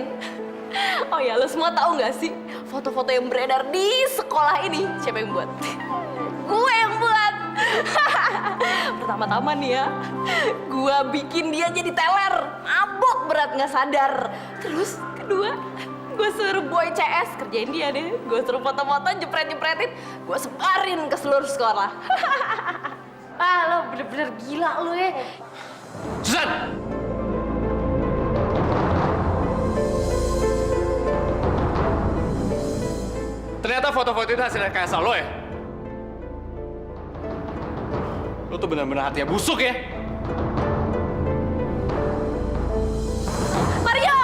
[SPEAKER 4] Oh ya, lo semua tahu nggak sih foto-foto yang beredar di sekolah ini siapa yang buat? Gue yang buat. Pertama-tama nih ya, gue bikin dia jadi teler, mabok berat nggak sadar. Terus kedua, gue suruh boy CS kerjain dia deh. Gue suruh foto-foto, jepret-jepretin, gue sebarin ke seluruh sekolah.
[SPEAKER 8] Ah, lo bener-bener gila lo ya.
[SPEAKER 11] Susan! Ternyata foto-foto itu hasil rekayasa lo ya? Lo tuh benar-benar hatinya busuk ya?
[SPEAKER 4] Mario!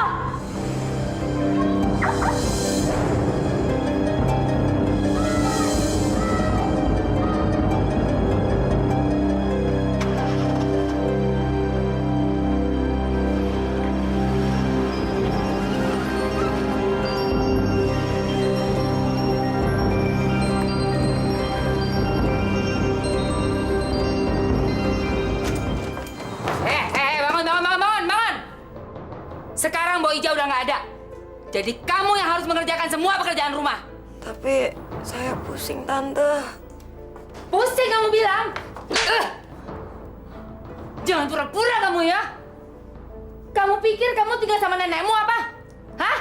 [SPEAKER 5] Sekarang Mbok Ija udah nggak ada. Jadi kamu yang harus mengerjakan semua pekerjaan rumah.
[SPEAKER 3] Tapi saya pusing, Tante.
[SPEAKER 5] Pusing kamu bilang? Jangan pura-pura kamu ya. Kamu pikir kamu tinggal sama nenekmu apa? Hah?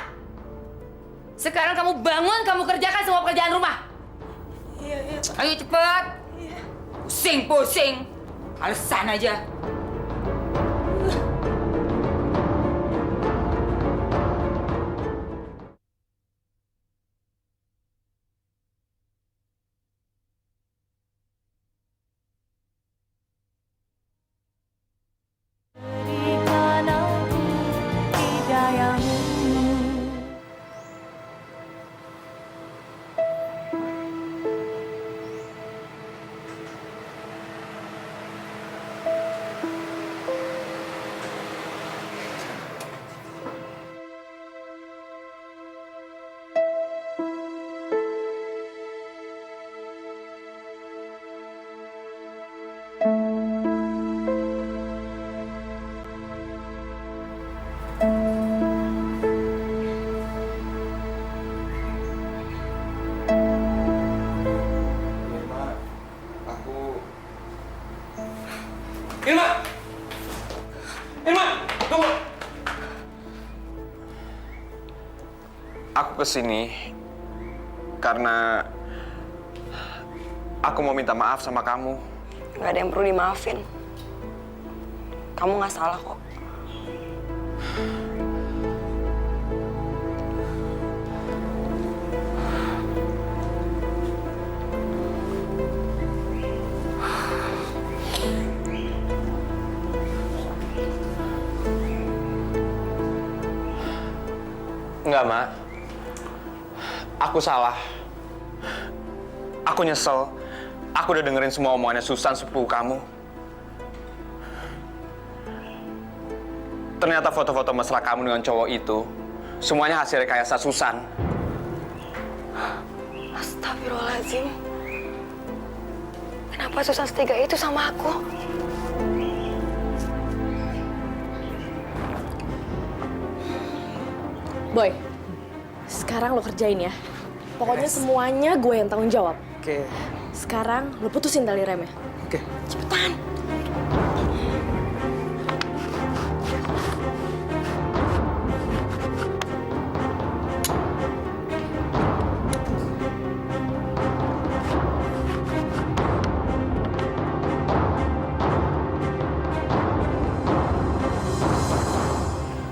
[SPEAKER 5] Sekarang kamu bangun, kamu kerjakan semua pekerjaan rumah.
[SPEAKER 3] Iya.
[SPEAKER 5] Ayo cepet. Pusing. Alasan aja.
[SPEAKER 11] Irma, tunggu. Aku kesini karena aku mau minta maaf sama kamu.
[SPEAKER 3] Gak ada yang perlu dimaafin. Kamu gak salah kok.
[SPEAKER 11] Enggak, Mak. Aku salah. Aku nyesel. Aku udah dengerin semua omongannya Susan, sepupu kamu. Ternyata foto-foto mesra kamu dengan cowok itu, semuanya hasil rekayasa Susan.
[SPEAKER 3] Astagfirullahaladzim. Kenapa Susan setega itu sama aku?
[SPEAKER 4] Boy, sekarang lo kerjain ya. Pokoknya semuanya gue yang tanggung jawab.
[SPEAKER 1] Oke.
[SPEAKER 4] Sekarang lo putusin tali remnya.
[SPEAKER 1] Oke.
[SPEAKER 4] Cepetan.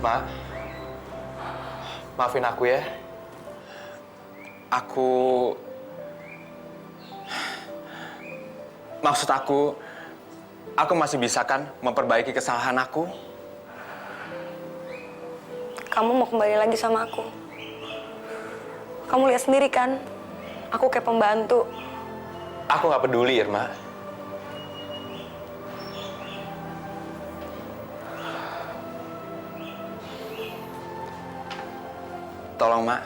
[SPEAKER 11] Ma, maafin aku ya. Maksud aku masih bisa kan memperbaiki kesalahan aku.
[SPEAKER 3] Kamu mau kembali lagi sama aku. Kamu lihat sendiri kan, aku kayak pembantu.
[SPEAKER 11] Aku nggak peduli, Irma. Tolong, Mak.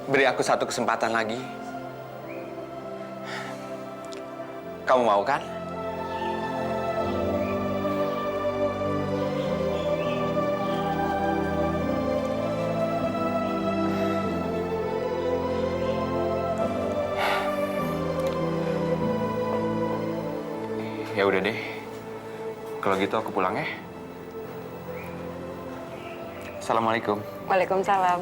[SPEAKER 11] Beri aku satu kesempatan lagi. Kamu mau kan? Ya udah deh. Kalau gitu aku pulang ya. Assalamualaikum.
[SPEAKER 3] Waalaikumsalam.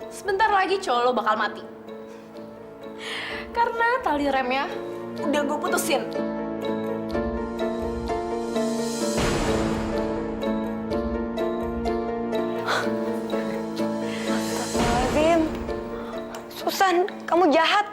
[SPEAKER 4] Sebentar lagi cowok lo bakal mati. Karena tali remnya udah gue putusin.
[SPEAKER 3] Astagfirullahaladzim. Susan, kamu jahat.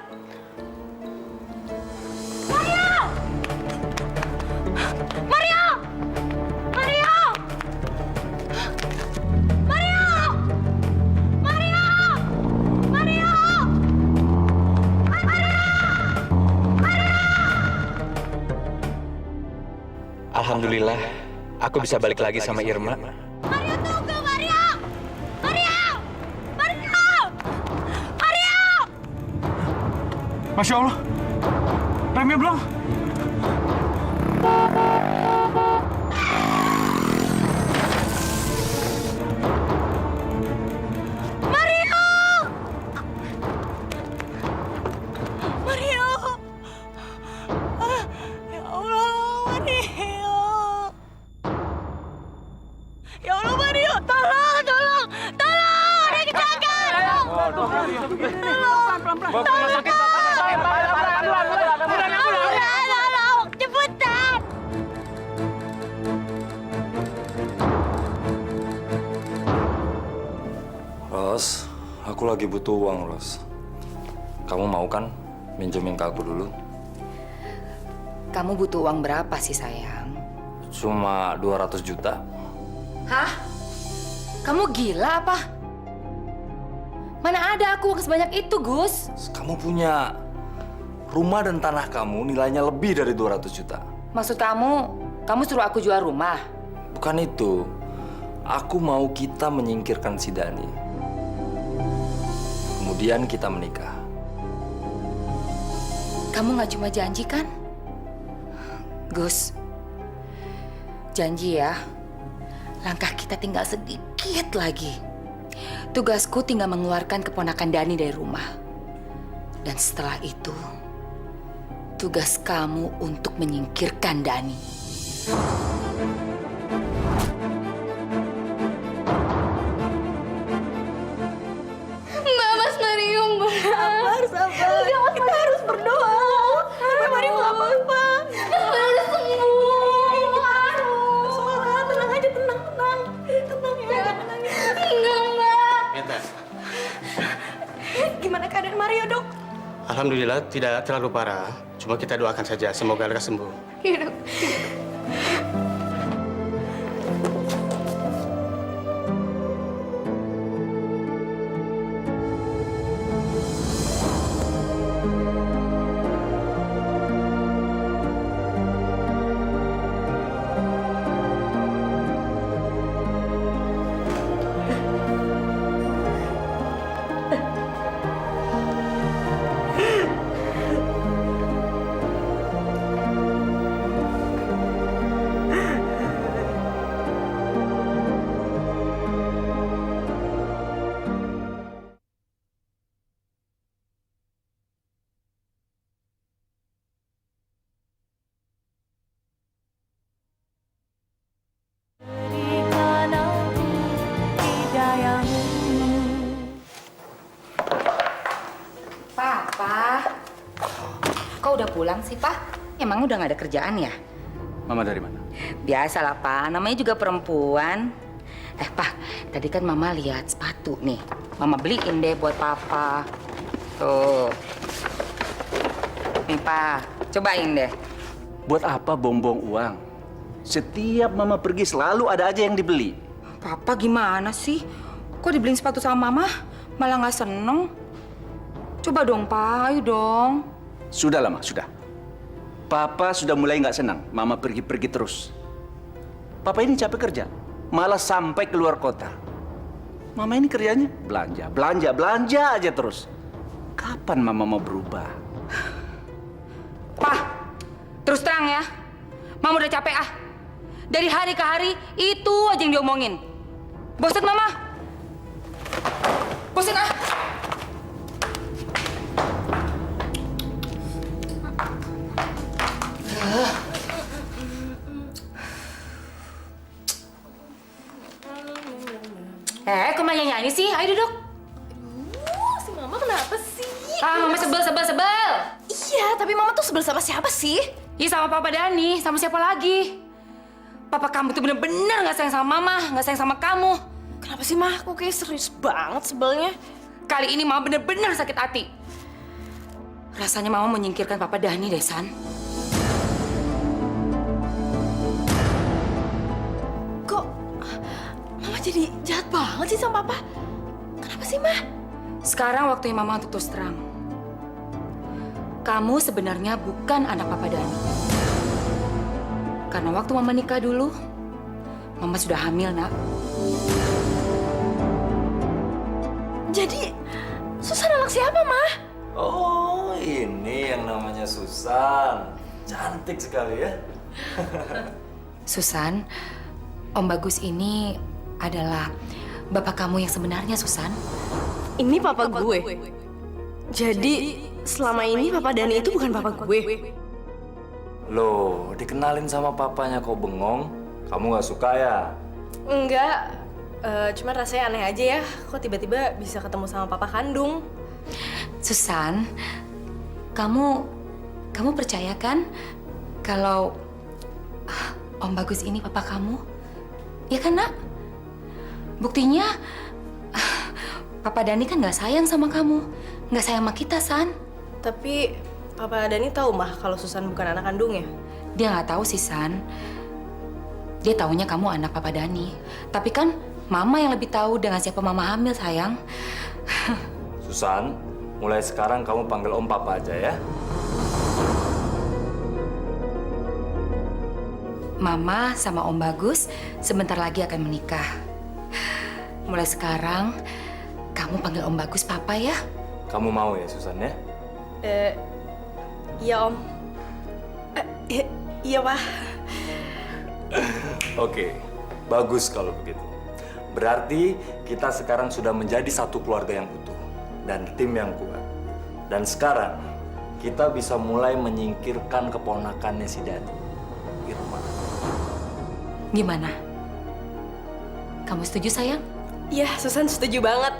[SPEAKER 9] Alhamdulillah, aku bisa balik lagi sama Irma.
[SPEAKER 8] Mario, tunggu, Mario! Mario! Mario! Mario!
[SPEAKER 1] Masya Allah, remnya belum.
[SPEAKER 8] Mario!
[SPEAKER 3] Mario! Ya Allah, Mario! Ya Allah, Mario! Tolong, tolong! Tolong! Ada kecelakaan! Tolong!
[SPEAKER 11] Bawa ke rumah sakit,
[SPEAKER 8] Tolong! Cepetan!
[SPEAKER 10] Ros, aku lagi butuh uang, Ros. Kamu mau kan minjemin ke aku dulu?
[SPEAKER 5] Kamu butuh uang berapa sih, sayang?
[SPEAKER 10] Cuma 200 juta.
[SPEAKER 5] Hah? Kamu gila apa? Mana ada aku uang sebanyak itu, Gus?
[SPEAKER 10] Kamu punya rumah dan tanah kamu nilainya lebih dari 200 juta.
[SPEAKER 5] Maksud kamu suruh aku jual rumah?
[SPEAKER 10] Bukan itu. Aku mau kita menyingkirkan si Dani. Kemudian kita menikah.
[SPEAKER 5] Kamu nggak cuma janji kan? Gus, janji ya, langkah kita tinggal sedikit lagi. Tugasku tinggal mengeluarkan keponakan Dani dari rumah. Dan setelah itu, tugas kamu untuk menyingkirkan Dani.
[SPEAKER 8] Mbak, Mas Mario, Mbak.
[SPEAKER 3] Sabar. Kita harus berdoa. Sampai Mario nggak apa-apa.
[SPEAKER 8] Mas Mario udah sembuh.
[SPEAKER 3] Soalnya tenang aja, tenang. Tenang ya.
[SPEAKER 8] Enggak, Mbak.
[SPEAKER 13] Meta,
[SPEAKER 3] Gimana keadaan Mario, Dok?
[SPEAKER 13] alhamdulillah tidak terlalu parah. Cuma kita doakan saja, semoga lekas sembuh.
[SPEAKER 8] Iya, Dok.
[SPEAKER 5] Papa, kok udah pulang sih, Pak? Emang udah nggak ada kerjaan ya?
[SPEAKER 2] Mama dari mana?
[SPEAKER 5] Biasalah, Pak. Namanya juga perempuan. Pak, tadi kan Mama lihat sepatu nih. Mama beliin deh buat Papa. Tuh. Nih, Pak. Cobain deh.
[SPEAKER 2] Buat apa bong-bong uang? Setiap Mama pergi selalu ada aja yang dibeli.
[SPEAKER 5] Papa gimana sih? Kok dibeliin sepatu sama Mama? Malah nggak seneng. Coba dong, Pak. Ayo dong.
[SPEAKER 2] Sudah lama, sudah. Papa sudah mulai nggak senang. Mama pergi-pergi terus. Papa ini capek kerja. Malah sampai keluar kota. Mama ini kerjanya belanja aja terus. Kapan Mama mau berubah?
[SPEAKER 5] Pak, terus terang ya. Mama udah capek ah. Dari hari ke hari itu aja yang diomongin. Bosan Mama. Bosan ah. Kok malah nyanyi sih? Ayo duduk.
[SPEAKER 3] Si Mama kenapa sih?
[SPEAKER 5] Mama sebel.
[SPEAKER 3] Iya, tapi Mama tuh sebel sama siapa sih?
[SPEAKER 5] Iya sama Papa Dani, sama siapa lagi? Papa kamu tuh bener-bener gak sayang sama Mama, gak sayang sama kamu.
[SPEAKER 3] Kenapa sih, Mah? Kok kayak serius banget sebelnya?
[SPEAKER 5] Kali ini Mama bener-bener sakit hati. Rasanya Mama menyingkirkan Papa Dani deh, San.
[SPEAKER 3] Kok Mama jadi jahat banget sih sama Papa? Kenapa sih, Mah?
[SPEAKER 5] Sekarang waktunya Mama untuk terus terang. Kamu sebenarnya bukan anak Papa Dani. Karena waktu Mama nikah dulu, Mama sudah hamil, Nak.
[SPEAKER 3] Jadi, Susan anak siapa, Mah?
[SPEAKER 10] Oh, ini yang namanya Susan. Cantik sekali ya.
[SPEAKER 5] Susan, Om Bagus ini adalah bapak kamu yang sebenarnya, Susan.
[SPEAKER 3] Ini papa gue. Jadi, selama ini Papa Dani itu bukan papa gue.
[SPEAKER 10] Loh, dikenalin sama papanya kok bengong? Kamu nggak suka ya?
[SPEAKER 3] Enggak, cuma rasanya aneh aja ya. Kok tiba-tiba bisa ketemu sama papa kandung?
[SPEAKER 5] Susan, kamu percaya kan kalau Om Bagus ini papa kamu? Ya kan, Nak? Buktinya Papa Dani kan nggak sayang sama kamu, nggak sayang sama kita, San.
[SPEAKER 3] Tapi Papa Dani tahu, Mah, kalau Susan bukan anak kandungnya.
[SPEAKER 5] Dia nggak tahu sih, San. Dia taunya kamu anak Papa Dani. Tapi kan Mama yang lebih tahu dengan siapa Mama hamil, sayang.
[SPEAKER 10] Susan, mulai sekarang kamu panggil Om Papa aja ya.
[SPEAKER 5] Mama sama Om Bagus sebentar lagi akan menikah. Mulai sekarang, kamu panggil Om Bagus Papa ya.
[SPEAKER 10] Kamu mau ya, Susan ya?
[SPEAKER 3] Iya, Om. Iya, Pak.
[SPEAKER 10] Oke, bagus kalau begitu. Berarti kita sekarang sudah menjadi satu keluarga yang utuh dan tim yang kuat. Dan sekarang kita bisa mulai menyingkirkan keponakannya si Dani, Irma.
[SPEAKER 5] Gimana? Kamu setuju, sayang?
[SPEAKER 3] Iya, Susan setuju banget.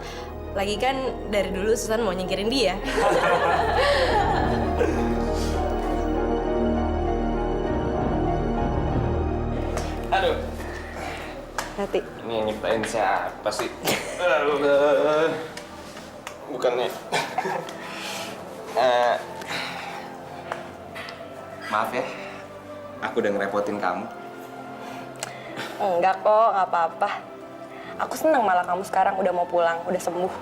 [SPEAKER 3] Lagi kan dari dulu Susan mau nyingkirin dia.
[SPEAKER 11] Aduh.
[SPEAKER 3] Hati.
[SPEAKER 11] Ini yang nyiptain siapa sih? Bukannya. Maaf ya, aku udah ngerepotin kamu.
[SPEAKER 3] Enggak kok, nggak apa-apa. Aku senang malah kamu sekarang udah mau pulang, udah sembuh.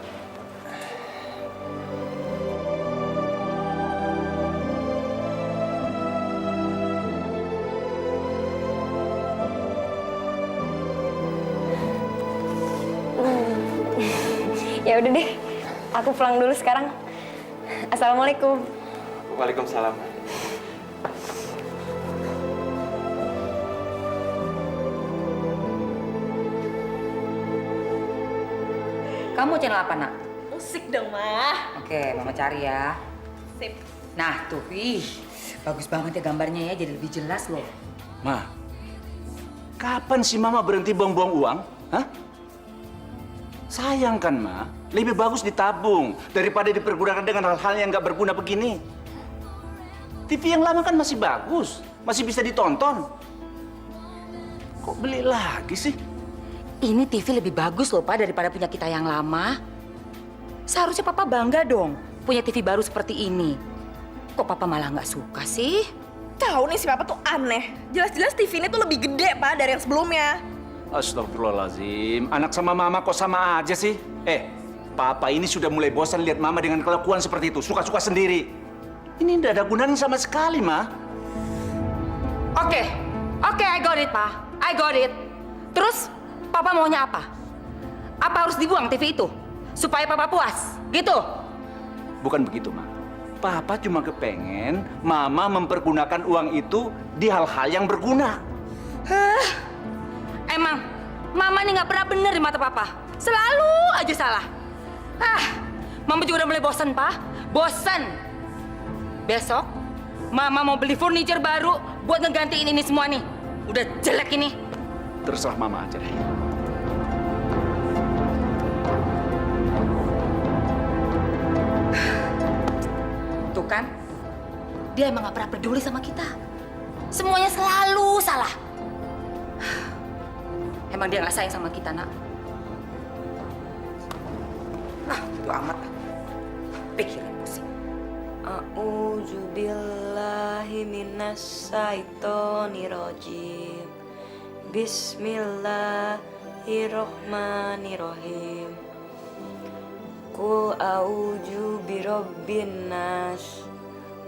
[SPEAKER 3] Ya udah deh, aku pulang dulu sekarang. Assalamualaikum.
[SPEAKER 11] Waalaikumsalam.
[SPEAKER 5] Kamu channel apa, Nak?
[SPEAKER 3] Musik dong, Mah.
[SPEAKER 5] Oke, Mama cari ya.
[SPEAKER 3] Sip.
[SPEAKER 5] Nah, tuh, bagus banget ya gambarnya ya, jadi lebih jelas loh.
[SPEAKER 2] Ma, kapan sih Mama berhenti buang-buang uang? Hah? Sayang kan, Ma? Lebih bagus ditabung daripada dipergunakan dengan hal-hal yang nggak berguna begini. TV yang lama kan masih bagus, masih bisa ditonton. Kok beli lagi sih?
[SPEAKER 5] Ini TV lebih bagus loh, Pak, daripada punya kita yang lama. Seharusnya Papa bangga dong punya TV baru seperti ini. Kok Papa malah nggak suka sih?
[SPEAKER 3] Tahu nih si Papa tuh aneh. Jelas-jelas TV ini tuh lebih gede, Pak, dari yang sebelumnya.
[SPEAKER 2] Astagfirullahaladzim, anak sama Mama kok sama aja sih? Papa ini sudah mulai bosan lihat Mama dengan kelakuan seperti itu, suka-suka sendiri. Ini tidak ada gunanya sama sekali, Ma.
[SPEAKER 5] Oke, I got it, Pak. I got it. Terus Papa maunya apa? Apa harus dibuang TV itu? Supaya Papa puas, gitu?
[SPEAKER 2] Bukan begitu, Ma. Papa cuma kepengen Mama mempergunakan uang itu di hal-hal yang berguna.
[SPEAKER 5] Emang, Mama ini nggak pernah benar di mata Papa. Selalu aja salah. Mama juga udah mulai bosan, Pak. Bosan. Besok, Mama mau beli furniture baru buat ngegantiin ini semua nih. Udah jelek ini.
[SPEAKER 2] Terserah Mama aja deh.
[SPEAKER 5] Tuh kan, dia emang gak pernah peduli sama kita. Semuanya selalu salah. Emang dia gak sayang sama kita, Nak? Itu amat. Pikirin pusing.
[SPEAKER 3] A'udzubillahi minasyaitonirrajim. Bismillahirrahmanirrahim. Qul a'udzu birabbin nas,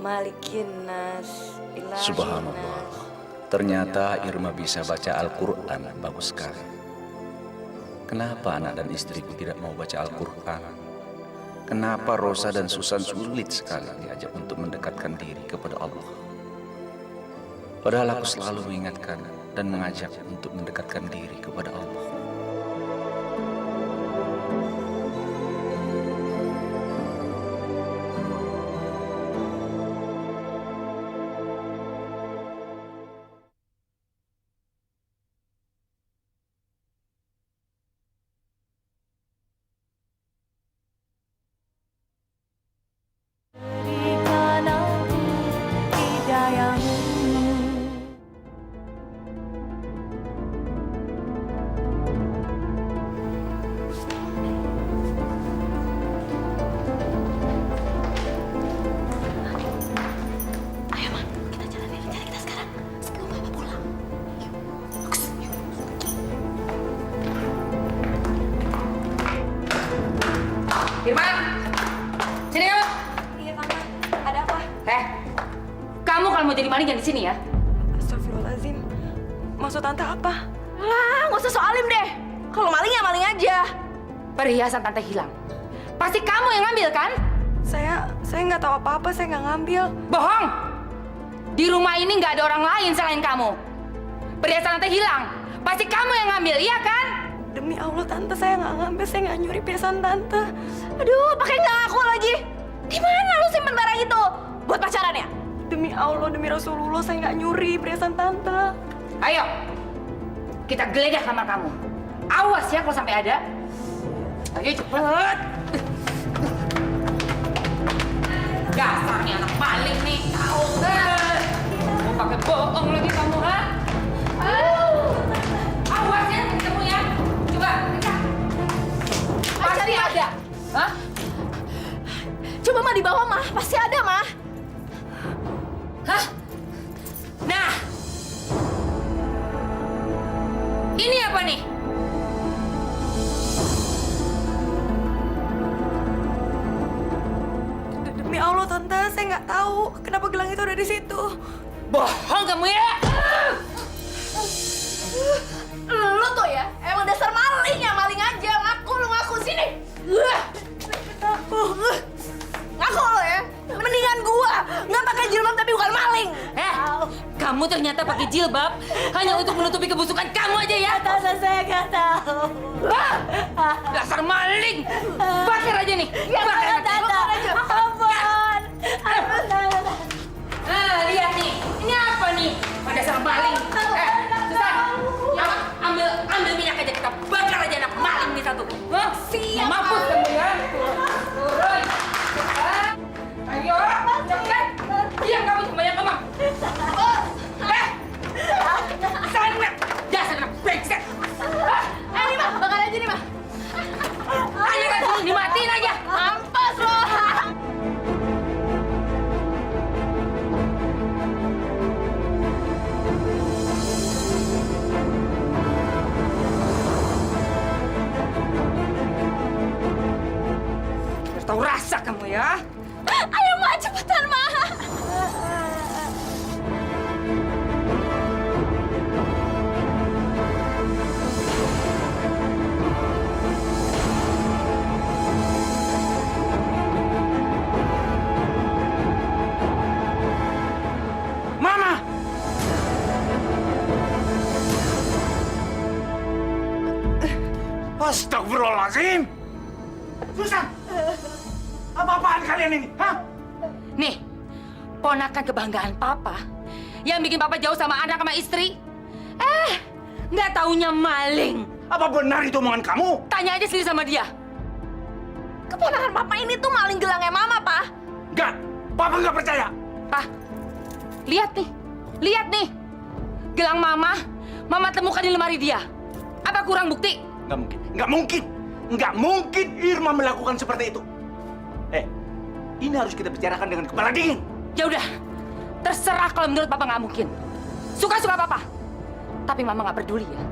[SPEAKER 3] malikin nas, ilahin
[SPEAKER 2] Subhanallah.
[SPEAKER 3] nas.
[SPEAKER 2] Ternyata Irma bisa baca Al-Quran. Bagus sekali. Kenapa anak dan istriku tidak mau baca Al-Quran? Kenapa Rosa dan Susan sulit sekali diajak untuk mendekatkan diri kepada Allah? Padahal aku selalu mengingatkan dan mengajak untuk mendekatkan diri kepada Allah.
[SPEAKER 5] Irma! Sini kamu!
[SPEAKER 3] Iya, Tante. Ada apa?
[SPEAKER 5] Kamu kalau mau jadi maling jangan di sini ya.
[SPEAKER 3] Astagfirullahaladzim. Maksud Tante apa? Nggak usah soalin deh. Kalau maling ya maling aja.
[SPEAKER 5] Perhiasan Tante hilang. Pasti kamu yang ngambil kan?
[SPEAKER 3] Saya nggak tahu apa-apa, saya nggak ngambil.
[SPEAKER 5] Bohong! Di rumah ini nggak ada orang lain selain kamu. Perhiasan Tante hilang. Pasti kamu yang ngambil, iya kan?
[SPEAKER 3] Demi Demi Allah tante, saya nggak ngambil, saya nggak nyuri perhiasan tante.
[SPEAKER 4] Aduh, pakai nggak ngaku lagi. Di mana lu simpen barang itu? Buat pacaran ya?
[SPEAKER 3] Demi Allah, demi Rasulullah, saya nggak nyuri perhiasan tante.
[SPEAKER 5] Ayo, kita geledah kamar kamu. Awas ya kalau sampai ada. Ayo cepet. Dasarnya anak maling nih. Mau pakai bohong lagi kamu, ha? Awas ya ketemu ya. Coba, kita. Pasti ada. Hah?
[SPEAKER 4] Coba mah di bawah mah, pasti ada mah.
[SPEAKER 5] Hah? Nah. Ini apa nih?
[SPEAKER 3] Demi Allah tante, saya nggak tahu kenapa gelang itu ada di situ.
[SPEAKER 5] Bohong kamu ya?
[SPEAKER 4] Lu tuh ya, emang dasar maling ya, maling aja. Ngaku lu, ngaku sini. Ngaku lo ya. Mendingan gua nggak pakai jilbab tapi bukan maling.
[SPEAKER 5] Kamu ternyata pakai jilbab hanya untuk menutupi kebusukan kamu aja ya?
[SPEAKER 3] Tante, saya nggak tahu.
[SPEAKER 5] Dasar maling! Bakar aja nih.
[SPEAKER 4] Ya,
[SPEAKER 5] Bakar
[SPEAKER 4] tante. Ampun.
[SPEAKER 5] Nah, lihat nih. Ini apa nih? Dasar maling. Susan, ambil minyak aja, kita bakar aja anak maling nih satu.
[SPEAKER 4] Siap.
[SPEAKER 5] Mampus kamu ya. Turun. Ayo, cepat. Diam kamu semuanya ngomong. Sana. Dasar anak brengsek.
[SPEAKER 4] Ini mah, bakar aja nih mah.
[SPEAKER 5] Ayo kan, dimatiin aja.
[SPEAKER 4] Mampus lo.
[SPEAKER 5] Tahu rasa kamu ya?
[SPEAKER 4] Ayo mah, cepetan mah.
[SPEAKER 2] Mama! Astagfirullahaladzim! Susan! Apa-apaan kalian ini? Hah?
[SPEAKER 5] Nih, ponakan kebanggaan papa yang bikin papa jauh sama anak sama istri. Nggak taunya maling.
[SPEAKER 2] Apa benar itu omongan kamu?
[SPEAKER 5] Tanya aja sendiri sama dia.
[SPEAKER 4] Keponakan papa ini tuh maling gelangnya mama, Pak.
[SPEAKER 2] Enggak, papa nggak percaya.
[SPEAKER 5] Pak, lihat nih. Gelang mama temukan di lemari dia. Apa kurang bukti?
[SPEAKER 2] Nggak mungkin Irma melakukan seperti itu. Ini harus kita bicarakan dengan kepala dingin.
[SPEAKER 5] Ya udah, terserah kalau menurut papa nggak mungkin. Suka-suka papa. Tapi mama nggak peduli ya.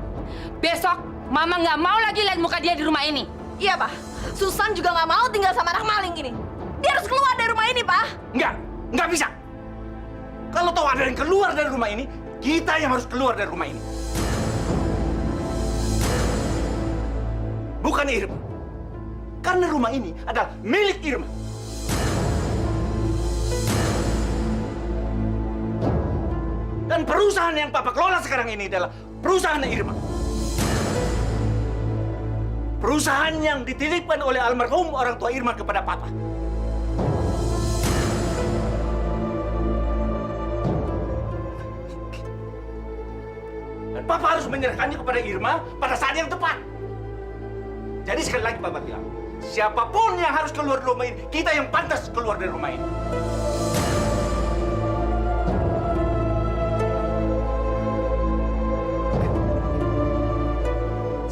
[SPEAKER 5] Besok mama nggak mau lagi lihat muka dia di rumah ini.
[SPEAKER 4] Iya, Pak. Susan juga nggak mau tinggal sama anak maling ini. Dia harus keluar dari rumah ini, Pak.
[SPEAKER 2] Nggak bisa. Kalau tahu ada yang keluar dari rumah ini, kita yang harus keluar dari rumah ini. Bukan Irma. Karena rumah ini adalah milik Irma. Dan perusahaan yang papa kelola sekarang ini adalah perusahaan Irma. Perusahaan yang dititipkan oleh almarhum orang tua Irma kepada papa. Dan papa harus menyerahkannya kepada Irma pada saat yang tepat. Jadi sekali lagi papa bilang, siapapun yang harus keluar dari rumah ini, kita yang pantas keluar dari rumah ini.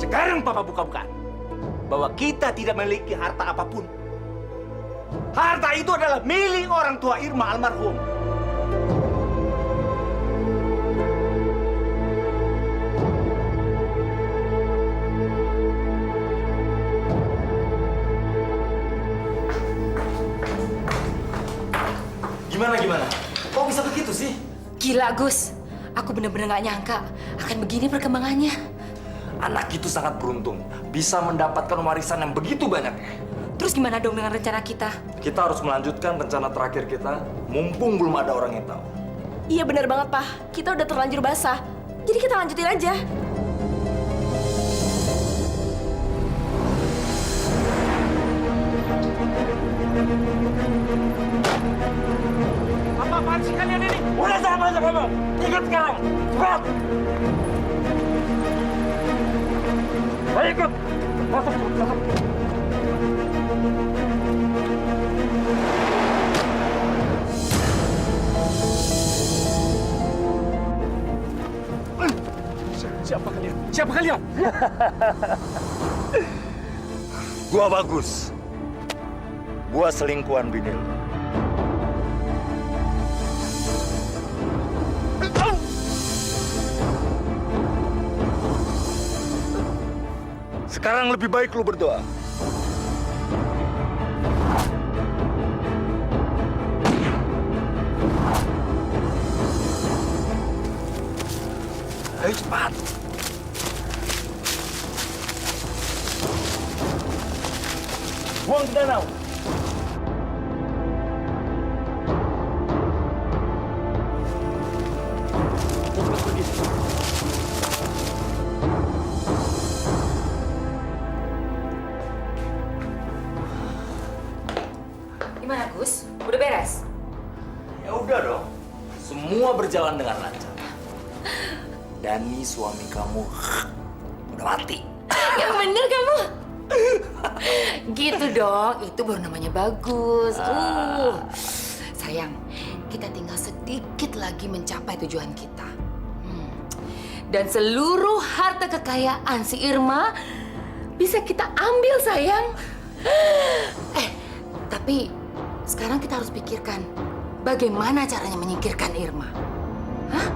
[SPEAKER 2] Sekarang papa buka-bukaan bahwa kita tidak memiliki harta apapun. Harta itu adalah milik orang tua Irma almarhum.
[SPEAKER 10] Gimana? Kok bisa begitu sih?
[SPEAKER 5] Gila, Gus. Aku bener-bener nggak nyangka akan begini perkembangannya.
[SPEAKER 10] Anak itu sangat beruntung, bisa mendapatkan warisan yang begitu banyaknya.
[SPEAKER 5] Terus gimana dong dengan rencana kita?
[SPEAKER 10] Kita harus melanjutkan rencana terakhir kita, mumpung belum ada orang yang tahu.
[SPEAKER 4] Iya benar banget, Pak. Kita udah terlanjur basah. Jadi kita lanjutin aja.
[SPEAKER 11] Apa-apaan sih kalian ini?
[SPEAKER 1] Udah jangan banyak ngomong. Ikut sekarang. Cepat. Ayo ikut. Masuk, masuk.
[SPEAKER 11] Siapa kalian? Siapa kalian?
[SPEAKER 10] Gua Bagus. Gua selingkuhan bini lu. Sekarang lebih baik lu berdoa. Ayo cepat. Buang ke danau. Cepat pergi.
[SPEAKER 12] Gimana, Gus? Udah beres?
[SPEAKER 2] Ya udah dong. Semua berjalan dengan lancar. Dani suami kamu udah mati.
[SPEAKER 12] Yang bener kamu. Gitu dong, itu baru namanya bagus. Sayang, kita tinggal sedikit lagi mencapai tujuan kita. Dan seluruh harta kekayaan si Irma bisa kita ambil, sayang. Tapi sekarang kita harus pikirkan bagaimana caranya menyingkirkan Irma. Hah?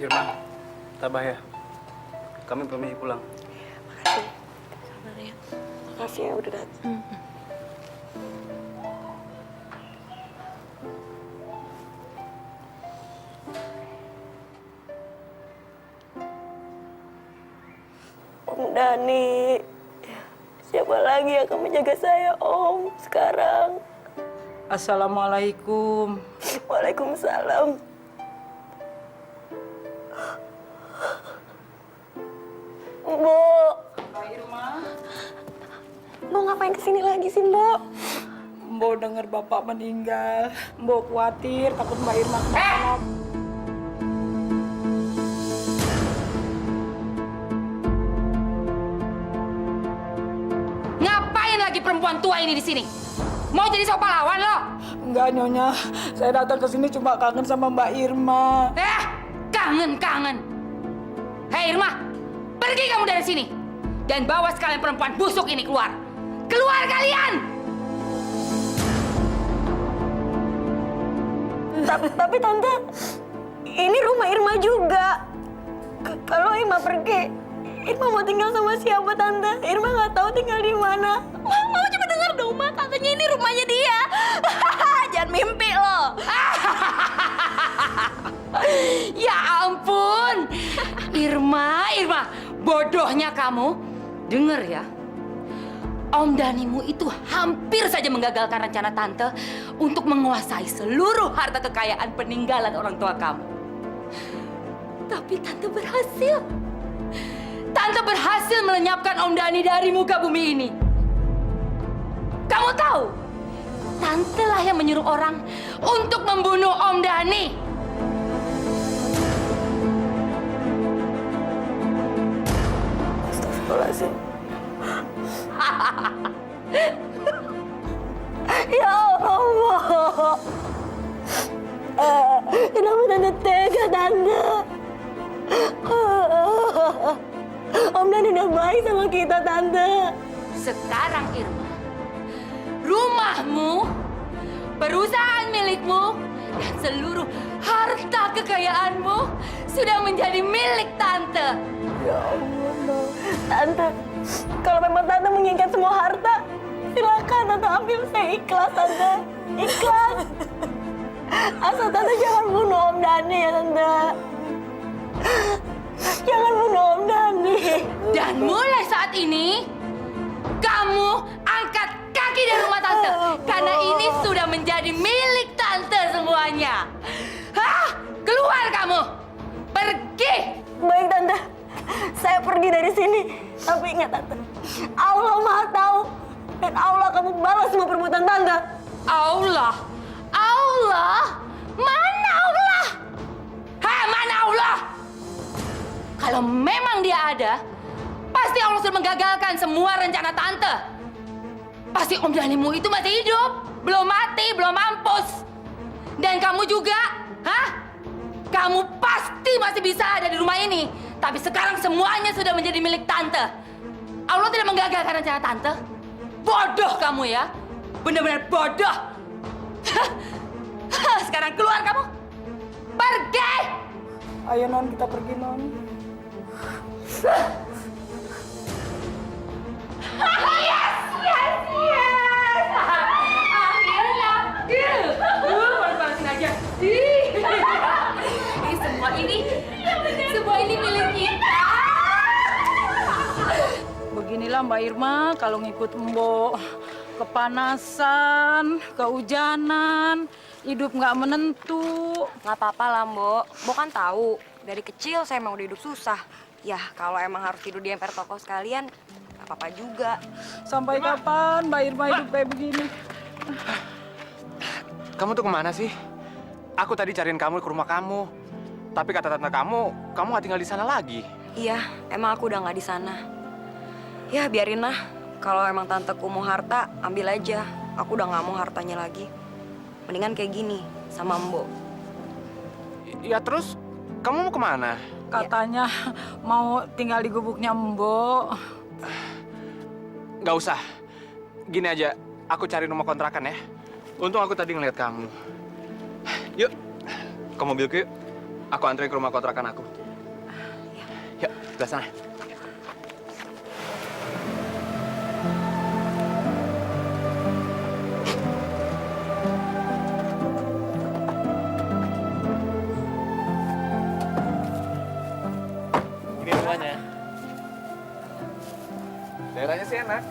[SPEAKER 1] Irma, tabah ya. Kami permisi pulang.
[SPEAKER 3] Makasih. Sabar ya. Makasih ya udah datang. Om Dani, siapa lagi yang akan menjaga saya, Om, sekarang?
[SPEAKER 7] Assalamualaikum.
[SPEAKER 3] Waalaikumsalam. Mbok.
[SPEAKER 7] Mbak Irma.
[SPEAKER 3] Mbok ngapain kesini lagi sih, Mbok?
[SPEAKER 7] Mbok dengar bapak meninggal. Mbok khawatir takut Mbak Irma kenapa-napa.
[SPEAKER 5] Ngapain lagi perempuan tua ini di sini? Mau jadi sok pahlawan lo?
[SPEAKER 7] Enggak, Nyonya. Saya datang ke sini cuma kangen sama Mbak Irma.
[SPEAKER 5] Kangen. Hei Irma, pergi kamu dari sini. Dan bawa sekalian perempuan busuk ini keluar. Keluar kalian!
[SPEAKER 3] Tapi Tante, ini rumah Irma juga. Kalau Irma pergi, Irma mau tinggal sama siapa, Tante? Irma nggak tahu tinggal di mana. Mau coba dengar dong, Ma. Katanya ini rumahnya dia. Jangan mimpi loh.
[SPEAKER 5] Ya ampun. Irma, bodohnya kamu. Dengar ya. Om Danimu itu hampir saja menggagalkan rencana Tante untuk menguasai seluruh harta kekayaan peninggalan orang tua kamu. Tapi Tante berhasil. Tante berhasil melenyapkan Om Dani dari muka bumi ini. Kamu tahu, Tante lah yang menyuruh orang untuk membunuh Om Dani.
[SPEAKER 3] Astagfirullahaladzim. Ya Allah. Kenapa Tante tega, Tante? Om Dani udah baik sama kita, Tante.
[SPEAKER 5] Sekarang Irma, rumahmu, perusahaan milikmu, dan seluruh harta kekayaanmu sudah menjadi milik Tante.
[SPEAKER 3] Ya Allah, Tante. Kalau memang Tante menginginkan semua harta, silakan Tante ambil. Saya ikhlas, Tante. Ikhlas. Asal Tante jangan bunuh Om Dani ya, Tante.
[SPEAKER 12] Dan mulai saat ini, kamu angkat kaki dari rumah tante. Karena ini sudah menjadi milik tante semuanya. Hah? Keluar kamu! Pergi!
[SPEAKER 3] Baik tante, saya pergi dari sini. Tapi ingat tante, Allah Maha tahu dan Allah kamu balas semua perbuatan tante.
[SPEAKER 12] Allah? Allah? Mana Allah? Hah, mana Allah? Kalau memang dia ada, pasti Allah sudah menggagalkan semua rencana tante. Pasti Om Danimu itu masih hidup, belum mati, belum mampus. Dan kamu juga, hah? Kamu pasti masih bisa ada di rumah ini. Tapi sekarang semuanya sudah menjadi milik tante. Allah tidak menggagalkan rencana tante. Bodoh kamu ya. Benar-benar bodoh. Sekarang keluar kamu. Pergi!
[SPEAKER 7] Ayo Non, kita pergi Non.
[SPEAKER 12] Yes! Yes! Yes! Akhirnya. Panas-panasin aja. Semua ini milik kita.
[SPEAKER 7] Beginilah Mbak Irma kalau ngikut Mbok. Kepanasan, kehujanan, hidup nggak menentu.
[SPEAKER 4] Nggak apa-apa lah, Mbok. Mbok kan tahu, dari kecil saya emang udah hidup susah. Ya, kalau emang harus tidur di emper toko sekalian, nggak apa-apa juga.
[SPEAKER 7] Sampai kapan Mbak Irma hidup kayak begini?
[SPEAKER 11] Kamu tuh kemana sih? Aku tadi cariin kamu ke rumah kamu. Tapi kata tante kamu nggak tinggal di sana lagi.
[SPEAKER 4] Iya, emang aku udah nggak di sana. Ya, biarin lah. Kalau emang tanteku mau harta, ambil aja. Aku udah nggak mau hartanya lagi. Mendingan kayak gini, sama Mbok.
[SPEAKER 11] Ya terus, kamu mau kemana?
[SPEAKER 7] Katanya mau tinggal di gubuknya Mbok.
[SPEAKER 11] Nggak usah. Gini aja, aku cari rumah kontrakan ya. Untung aku tadi ngeliat kamu. Yuk, ke mobilku yuk. Aku anterin ke rumah kontrakan aku. Yuk, sebelah sana. Ini rumahnya. Daerahnya sih enak.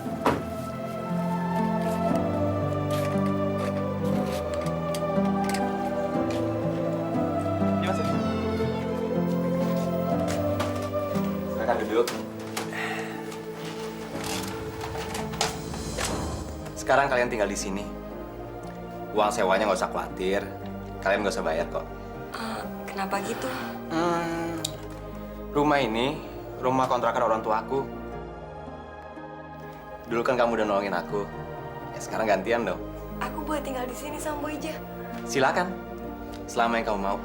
[SPEAKER 11] Silakan duduk. Sekarang kalian tinggal di sini. Uang sewanya nggak usah khawatir. Kalian nggak usah bayar kok.
[SPEAKER 4] Kenapa gitu?
[SPEAKER 11] Rumah ini rumah kontrakan orang tuaku. Dulu kan kamu udah nolongin aku. Ya sekarang gantian dong.
[SPEAKER 4] Aku boleh tinggal di sini sama Mbok Ija.
[SPEAKER 11] Silakan. Selama yang kamu mau.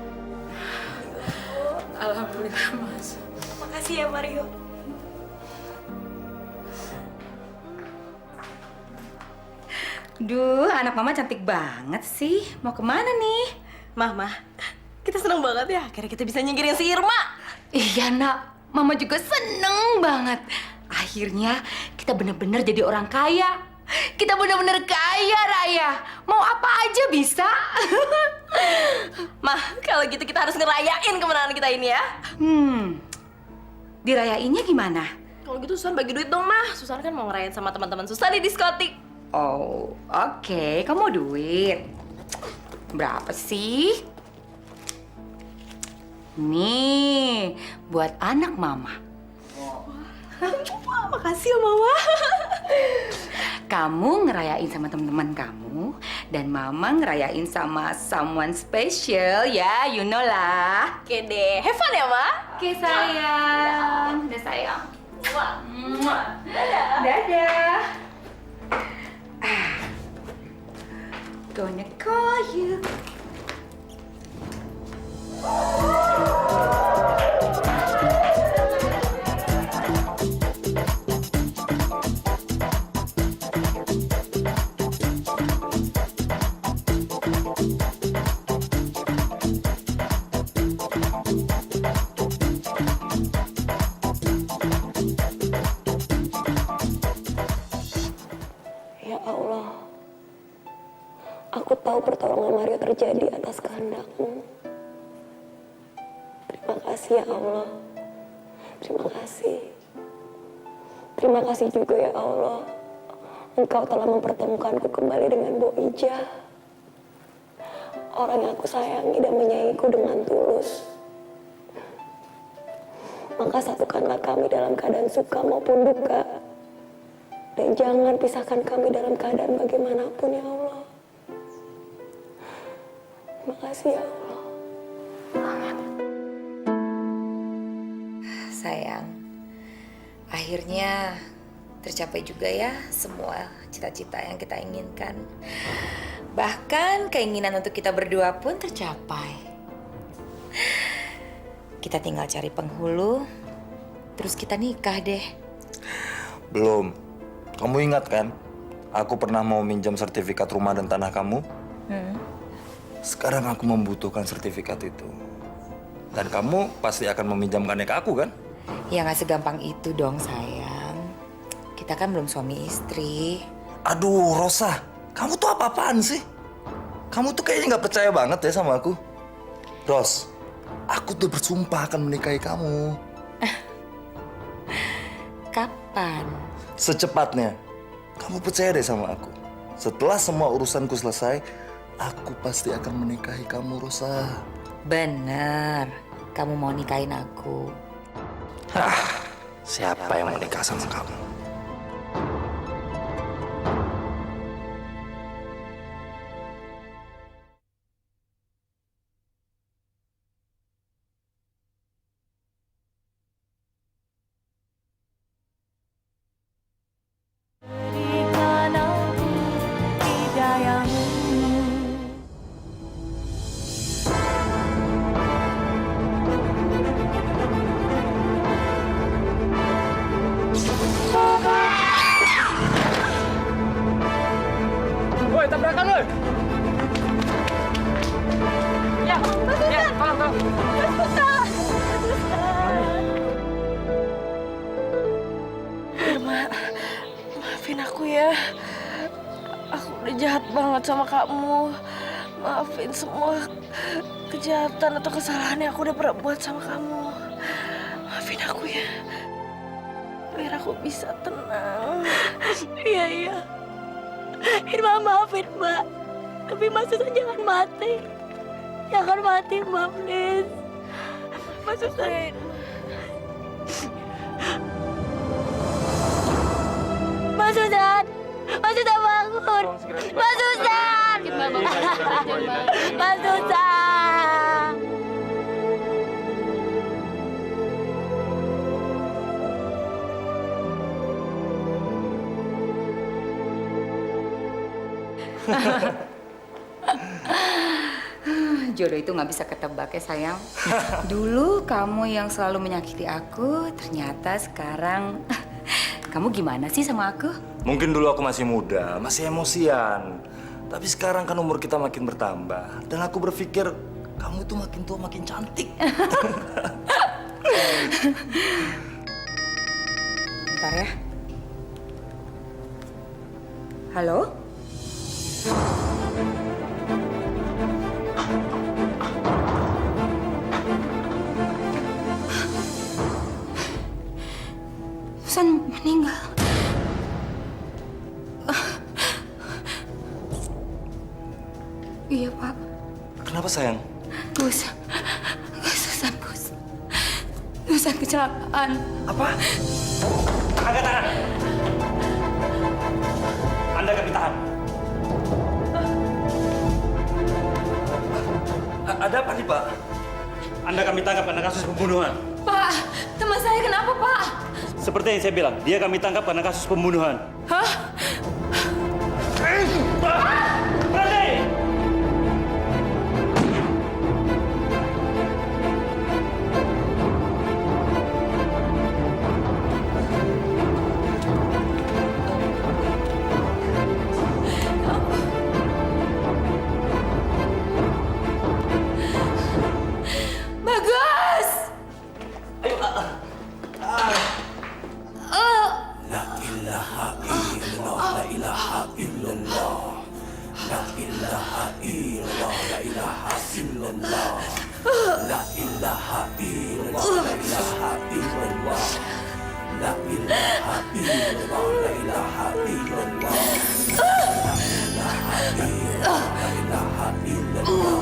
[SPEAKER 7] Alhamdulillah, Mas.
[SPEAKER 4] Makasih ya, Mario.
[SPEAKER 12] Duh, anak mama cantik banget sih. Mau kemana nih?
[SPEAKER 3] Mah, kita seneng banget ya. Akhirnya kita bisa nyingkirin si Irma.
[SPEAKER 12] Iya, Nak. Mama juga seneng banget. Akhirnya kita bener-bener jadi orang kaya. Kita bener-bener kaya, Raya. Mau apa aja bisa.
[SPEAKER 3] Mah, kalau gitu kita harus ngerayain kemenangan kita ini ya.
[SPEAKER 12] Dirayainnya gimana?
[SPEAKER 3] Kalau gitu Susan bagi duit dong, Mah. Susan kan mau ngerayain sama teman-teman Susan di diskotik.
[SPEAKER 12] Oh, oke. Kamu mau duit? Berapa sih? Nih, buat anak mama.
[SPEAKER 3] Makasih ya, Mama.
[SPEAKER 12] Kamu ngerayain sama teman-teman kamu, dan mama ngerayain sama someone special ya, you know lah.
[SPEAKER 3] Oke deh, have fun ya, Ma?
[SPEAKER 12] Oke, sayang. Udah, sayang. Dadah. Gonna call you.
[SPEAKER 3] Ya Allah, aku tahu pertolongan Mario terjadi atas kehendak-Mu. Terima kasih ya Allah. Terima kasih. Terima kasih juga ya Allah. Engkau telah mempertemukanku kembali dengan Bu Ija. Orang yang aku sayangi dan menyayangiku dengan tulus. Maka satukanlah kami dalam keadaan suka maupun duka. Dan jangan pisahkan kami dalam keadaan bagaimanapun ya Allah. Terima kasih ya Allah.
[SPEAKER 12] Sayang, akhirnya tercapai juga ya semua cita-cita yang kita inginkan. Bahkan keinginan untuk kita berdua pun tercapai. Kita tinggal cari penghulu, terus kita nikah deh.
[SPEAKER 10] Belum. Kamu ingat kan? Aku pernah mau minjam sertifikat rumah dan tanah kamu. Sekarang aku membutuhkan sertifikat itu. Dan kamu pasti akan meminjamkannya ke aku kan?
[SPEAKER 12] Ya nggak segampang itu dong sayang. Kita kan belum suami istri.
[SPEAKER 10] Aduh Rosa, kamu tuh apa-apaan sih? Kamu tuh kayaknya nggak percaya banget ya sama aku. Ros, aku tuh bersumpah akan menikahi kamu.
[SPEAKER 12] Kapan?
[SPEAKER 10] Secepatnya. Kamu percaya deh sama aku. Setelah semua urusanku selesai, aku pasti akan menikahi kamu, Rosa.
[SPEAKER 12] Bener, kamu mau nikahin aku.
[SPEAKER 10] Siapa yang mau nikah sama kamu?
[SPEAKER 11] Woi, tabrakan woi. Ya, tolong.
[SPEAKER 3] Irma, maafin aku ya. Aku udah jahat banget sama kamu. Maafin semua kejahatan atau kesalahan yang aku udah pernah buat sama kamu. Maafin aku ya. Biar aku bisa tenang. Iya. Irma maafin Mbak. Tapi Mbak Susan jangan mati. Jangan mati Mbak, please. Mbak Susan. Mbak Susan. Mbak Susan bangun. Mbak Susan. Mbak Susan.
[SPEAKER 12] Jodoh itu nggak bisa ketebak ya sayang. Dulu kamu yang selalu menyakiti aku, ternyata sekarang kamu gimana sih sama aku?
[SPEAKER 10] Mungkin dulu aku masih muda, masih emosian. Tapi sekarang kan umur kita makin bertambah. Dan aku berpikir, kamu itu makin tua makin cantik.
[SPEAKER 12] Bentar ya. Halo? Susan meninggal. Iya, Pak.
[SPEAKER 10] Kenapa sayang?
[SPEAKER 12] Gus. Susan kecelakaan.
[SPEAKER 10] Apa? Angkat tangan. Anda kami tahan. Ada apa nih, Pak?
[SPEAKER 14] Anda kami tangkap karena kasus pembunuhan.
[SPEAKER 12] Pak, teman saya kenapa, Pak?
[SPEAKER 14] Seperti yang saya bilang, dia kami tangkap karena kasus pembunuhan.
[SPEAKER 12] Hah?
[SPEAKER 14] Berhenti!
[SPEAKER 12] Bagus!
[SPEAKER 10] Ayo,
[SPEAKER 15] La ilaha illallah, la ilaha illallah. La ilaha illallah, la ilaha illallah. La ilaha illallah, la ilaha illallah. La ilaha illallah, la ilaha illallah. La ilaha illallah.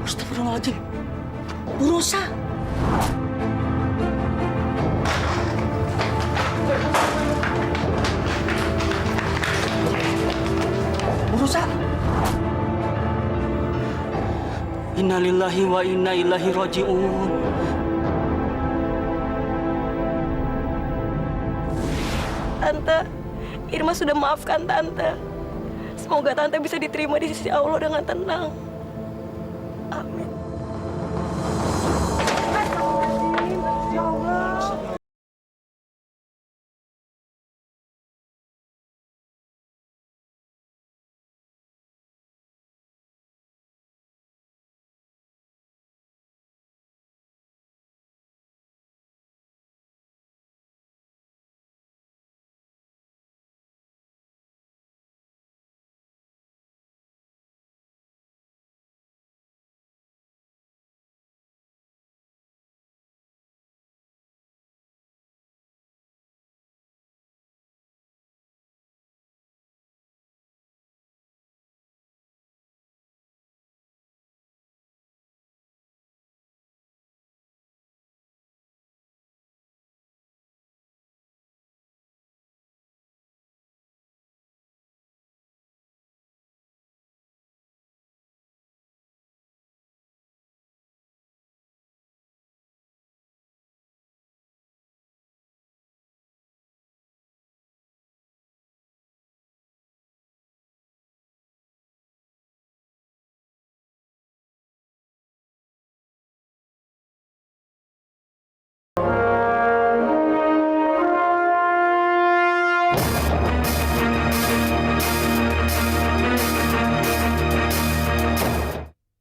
[SPEAKER 1] Astagfirullahaladzim. Bu Rosa. Bu Rosa. Innalillahi wa inna ilaihi raji'un.
[SPEAKER 3] Tante, Irma sudah maafkan Tante. Semoga Tante bisa diterima di sisi Allah dengan tenang. Amin.